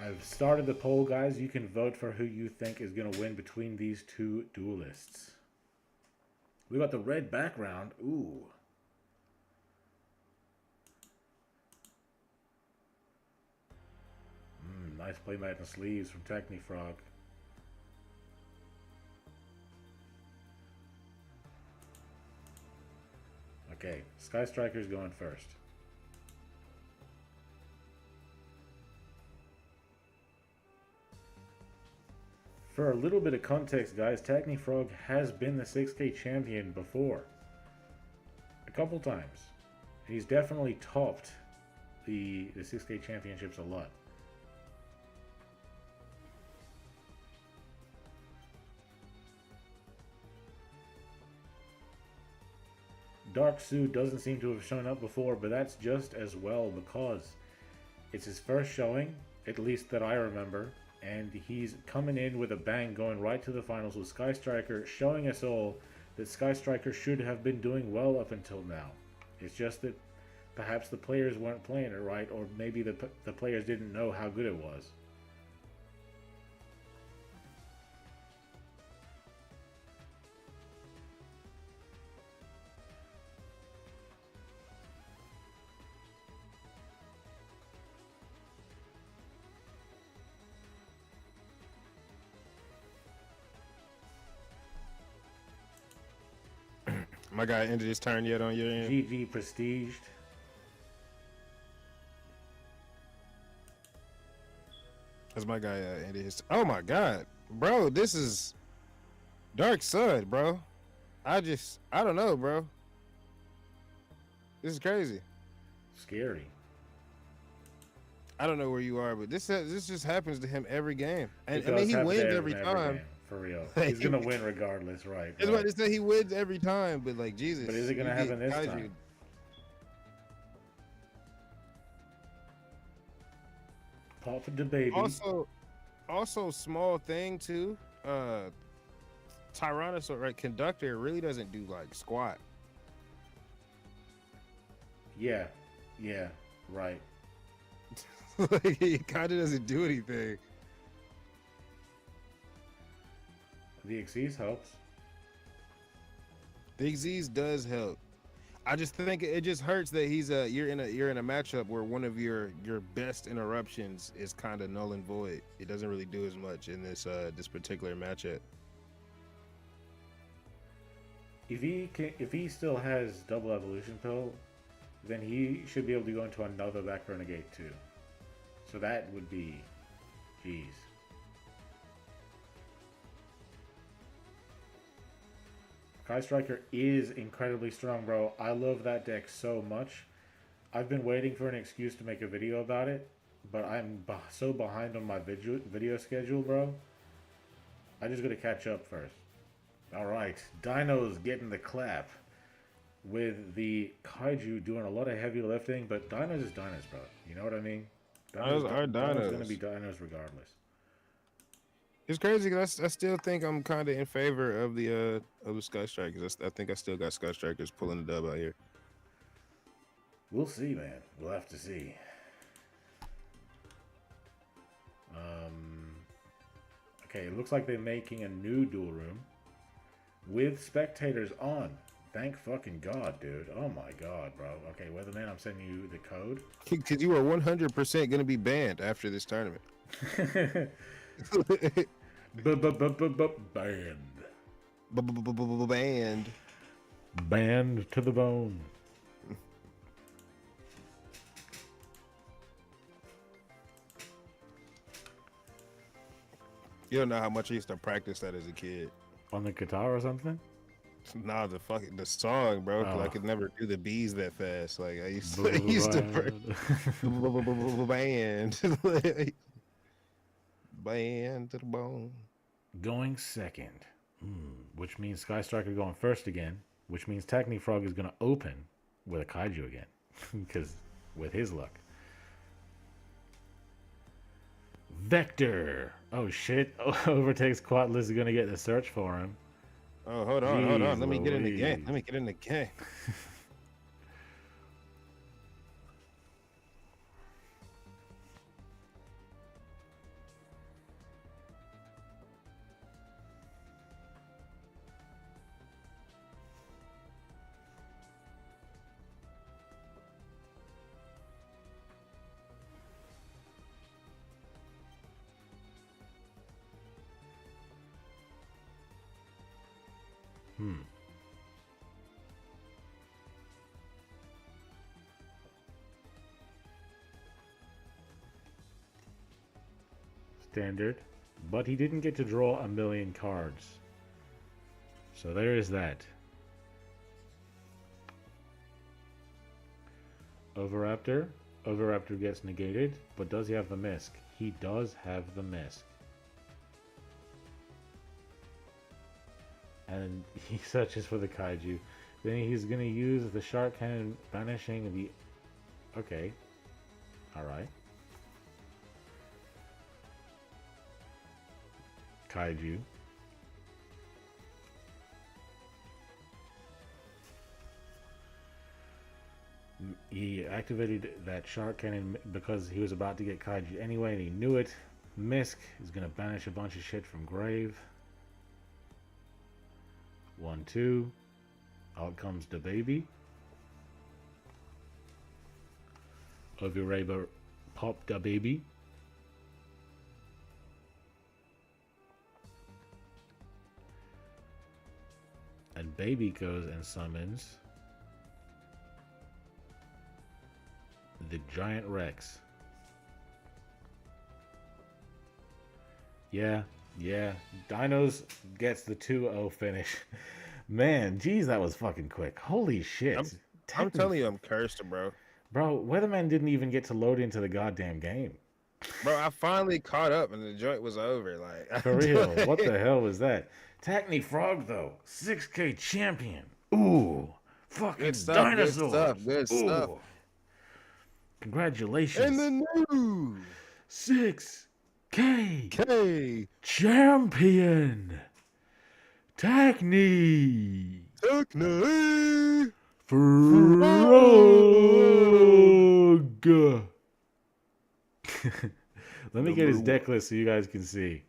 I've started the poll, guys. You can vote for who you think is going to win between these two duelists. We got the red background. Ooh. Nice playmat and sleeves from Technifrog. Okay, Sky Striker's going first. For a little bit of context, guys, Frog has been the 6K champion before. A couple times. He's definitely topped the 6K championships a lot. Dark Suit doesn't seem to have shown up before, but that's just as well because it's his first showing, at least that I remember, and he's coming in with a bang, going right to the finals with Sky Striker, showing us all that Sky Striker should have been doing well up until now. It's just that perhaps the players weren't playing it right, or maybe the players didn't know how good it was. My guy ended his turn yet on your end? GG prestiged. That's my guy ended his. Oh my god, bro, this is Dark Sun, bro. I don't know, bro. This is crazy. Scary. I don't know where you are, but this just happens to him every game, and It I mean does he happen to wins him every in time. game, for real. He's gonna win regardless, right? That's what I say. He wins every time, but like Jesus. But is it gonna happen this time? Pop for the baby. Also small thing too. Tyrannosaur, right? Conductor really doesn't do like squat. Yeah, right. Like he kind of doesn't do anything. The Xyz helps. The Xyz does help. I just think it just hurts that you're in a matchup where one of your best interruptions is kind of null and void. It doesn't really do as much in this particular matchup. If he still has double evolution pill, then he should be able to go into another back renegade too. So that would be, jeez. Sky Striker is incredibly strong, bro. I love that deck so much. I've been waiting for an excuse to make a video about it, but I'm so behind on my video schedule, bro. I just gotta catch up first. Alright, Dino's getting the clap with the Kaiju doing a lot of heavy lifting, but Dinos is Dinos, bro. You know what I mean? Dinos are Dinos. Dinos gonna be Dinos regardless. It's crazy because I still think I'm kind of in favor of the Sky Strikers. I think I still got Sky Strikers pulling the dub out here. We'll see, man. We'll have to see. Okay, it looks like they're making a new duel room with spectators on. Thank fucking God, dude. Oh my God, bro. Okay, Weatherman, I'm sending you the code. Because you are 100% going to be banned after this tournament. Banned. Banned. Banned to the bone. You don't know how much I used to practice that as a kid. On the guitar or something? Nah, the song, bro. Oh. I could never do the B's that fast. Like I used to band, band to the bone. Going second, which means Sky Striker going first again, which means Frog is going to open with a Kaiju again, because with his luck. Vector. Oh shit! Overtakes Quatless is going to get the search for him. Oh, hold on. Let me get in the game. Standard. but he didn't get to draw a million cards. So there is that. Overraptor. Overraptor gets negated, but does he have the Misk? He does have the Misk. And he searches for the Kaiju. Then he's going to use the Shark Cannon, banishing the... Okay. Alright. Kaiju. He activated that Shark Cannon because he was about to get Kaiju anyway, and he knew it. Misk is going to banish a bunch of shit from Grave. 1, 2. Out comes the baby. Overraptor pop the baby. And baby goes and summons the Giant Rex. Yeah. Dinos gets the 2-0 finish. Man, geez, that was fucking quick. Holy shit. I'm telling you, I'm cursed, bro. Bro, Weatherman didn't even get to load into the goddamn game. Bro, I finally caught up and the joint was over. Like, For real, what the hell was that? Techni Frog, though. 6K champion. Ooh. Fucking good stuff, dinosaurs. Good stuff. Congratulations. And the new 6K champion. Techni Frog. Let me get his deck list so you guys can see.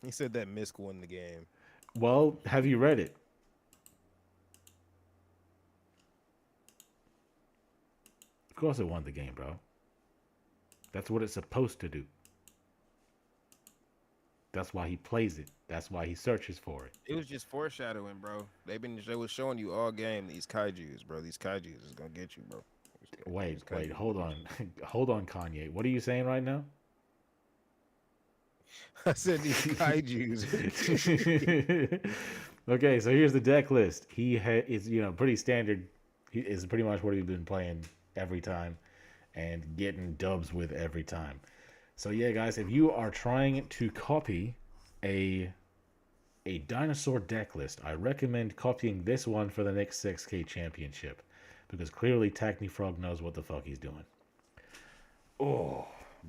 He said that Misk won the game. Well, have you read it? Of course it won the game, bro. That's what it's supposed to do. That's why he plays it. That's why he searches for it. It was just foreshadowing, bro. They was showing you all game these kaijus, bro. These kaijus is gonna get you, bro. Wait, hold on. Hold on, Kanye. What are you saying right now? I said these kaijus. Okay, so here's the deck list. He is, pretty standard. He is pretty much what he's been playing every time and getting dubs with every time. So yeah, guys, if you are trying to copy a dinosaur deck list, I recommend copying this one for the next 6K championship, because clearly Techni Frog knows what the fuck he's doing. Oh,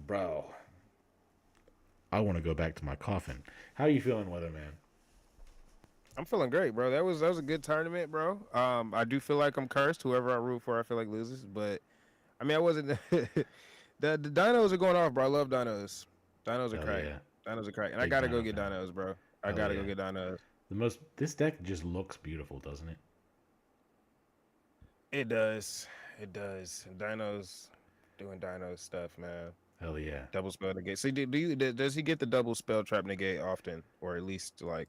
bro. I want to go back to my coffin. How are you feeling, Weatherman? I'm feeling great, bro. That was a good tournament, bro. I do feel like I'm cursed. Whoever I root for, I feel like loses. But I mean, I wasn't. the dinos are going off, bro. I love dinos. Dinos are crack. Yeah. Dinos are crack. And I gotta go get dinos, bro. I gotta go get dinos. This deck just looks beautiful, doesn't it? It does. And dinos doing dino stuff, man. Hell yeah. Double spell negate. So does he get the double spell trap negate often, or at least like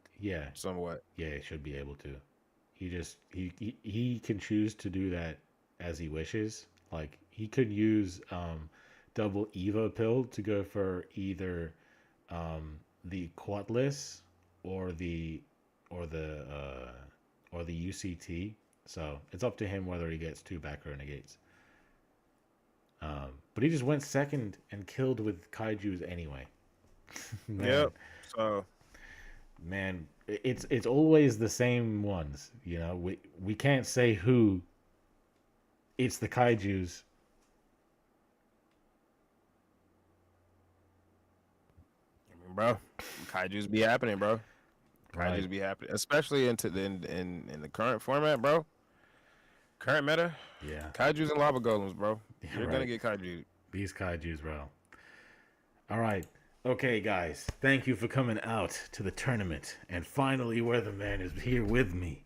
somewhat? Yeah, he should be able to. He can choose to do that as he wishes. Like he could use double Evo pill to go for either the Quatless or the UCT. So it's up to him whether he gets 2 back row negates. But he just went second and killed with kaijus anyway. Yep. So, man, it's always the same ones. We can't say who. It's the kaijus. Bro, kaijus be happening, bro. Kaijus be happening, especially in the current format, bro. Current meta, yeah. Kaijus and lava golems, bro. You're gonna get kaiju. These kaijus, bro. All right, okay, guys. Thank you for coming out to the tournament, and finally, Weatherman is here with me.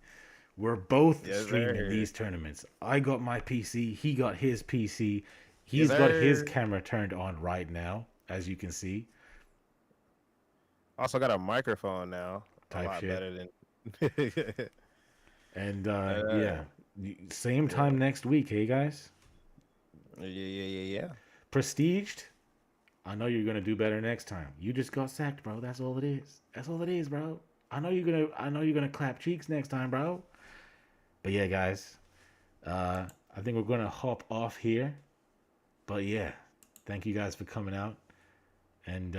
We're both streaming these tournaments. I got my PC. He got his PC. He's got his camera turned on right now, as you can see. Also got a microphone now. Type a lot shit. Better than. And yeah. Same time next week, hey guys? Yeah. Prestiged, I know you're gonna do better next time. You just got sacked, bro. That's all it is. That's all it is, bro. I know you're gonna clap cheeks next time, bro. But yeah, guys, I think we're gonna hop off here. But yeah, thank you guys for coming out, and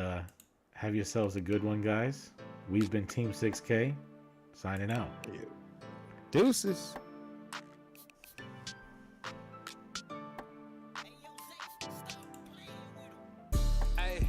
have yourselves a good one, guys. We've been Team 6K, signing out. Yeah. Deuces. Hey,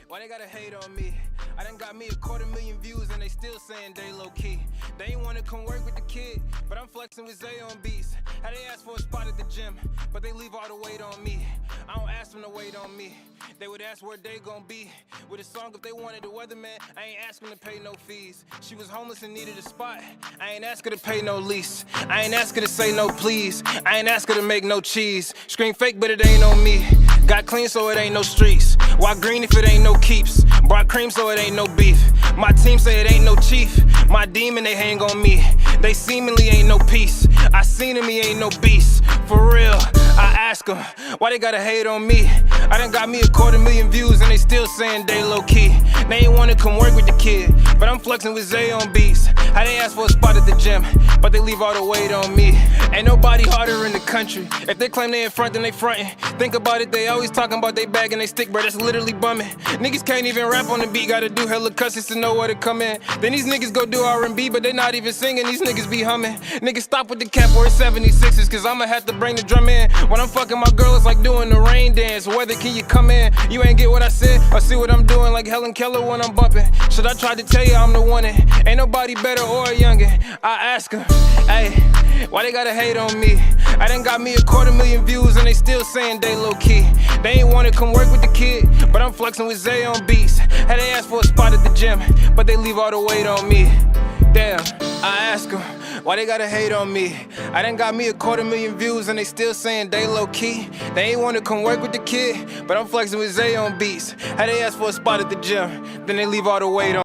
why they gotta hate on me? I done got me 250,000 views and they still saying they low key. They ain't wanna come work with the kid, but I'm flexing with Zay on beats. How they ask for a spot at the gym, but they leave all the weight on me. I don't ask them to wait on me. They would ask where they gon' be with a song if they wanted the weatherman. I ain't asking to pay no fees. She was homeless and needed a spot. I ain't ask her to pay no lease. I ain't ask her to say no please. I ain't ask her to make no cheese. Scream fake, but it ain't on me. Got clean, so it ain't no streets. Why green if it ain't no keeps? Brought cream, so it ain't no beef. My team say it ain't no chief. My demon, they hang on me. They seemingly ain't no peace. I seen him, he ain't no beast. For real, I ask them, why they gotta hate on me? I done got me 250,000 views and they still saying they low key. They ain't wanna come work with the kid, but I'm flexing with Zay on beats. How they ask for a spot at the gym, but they leave all the weight on me. Ain't nobody harder in the country. If they claim they in front, then they frontin'. Think about it, they always talking about they bag and they stick, bro, that's literally bumming. Niggas can't even rap on the beat, gotta do hella cussings to know where to come in. Then these niggas go do R&B, but they not even singing, these niggas be humming. Niggas stop with the cap or it's 76ers, cause I'ma have to bring the drum in. When I'm fucking my girl, it's like doing the rain dance. Whether can you come in? You ain't get what I said, or see what I'm doing like Helen Keller when I'm bumping. Should I try to tell you I'm the one? Ain't nobody better or youngin'. I ask them, hey, why they gotta hate on me? I done got me 250,000 views and they still saying they low key. They ain't wanna come work with the kid, but I'm flexing with Zay on beats. How they ask for a spot at the gym, but they leave all the weight on me. Damn, I ask them, why they gotta hate on me? I done got me 250,000 views and they still saying they low key. They ain't wanna come work with the kid, but I'm flexing with Zay on beats. How they ask for a spot at the gym, then they leave all the weight on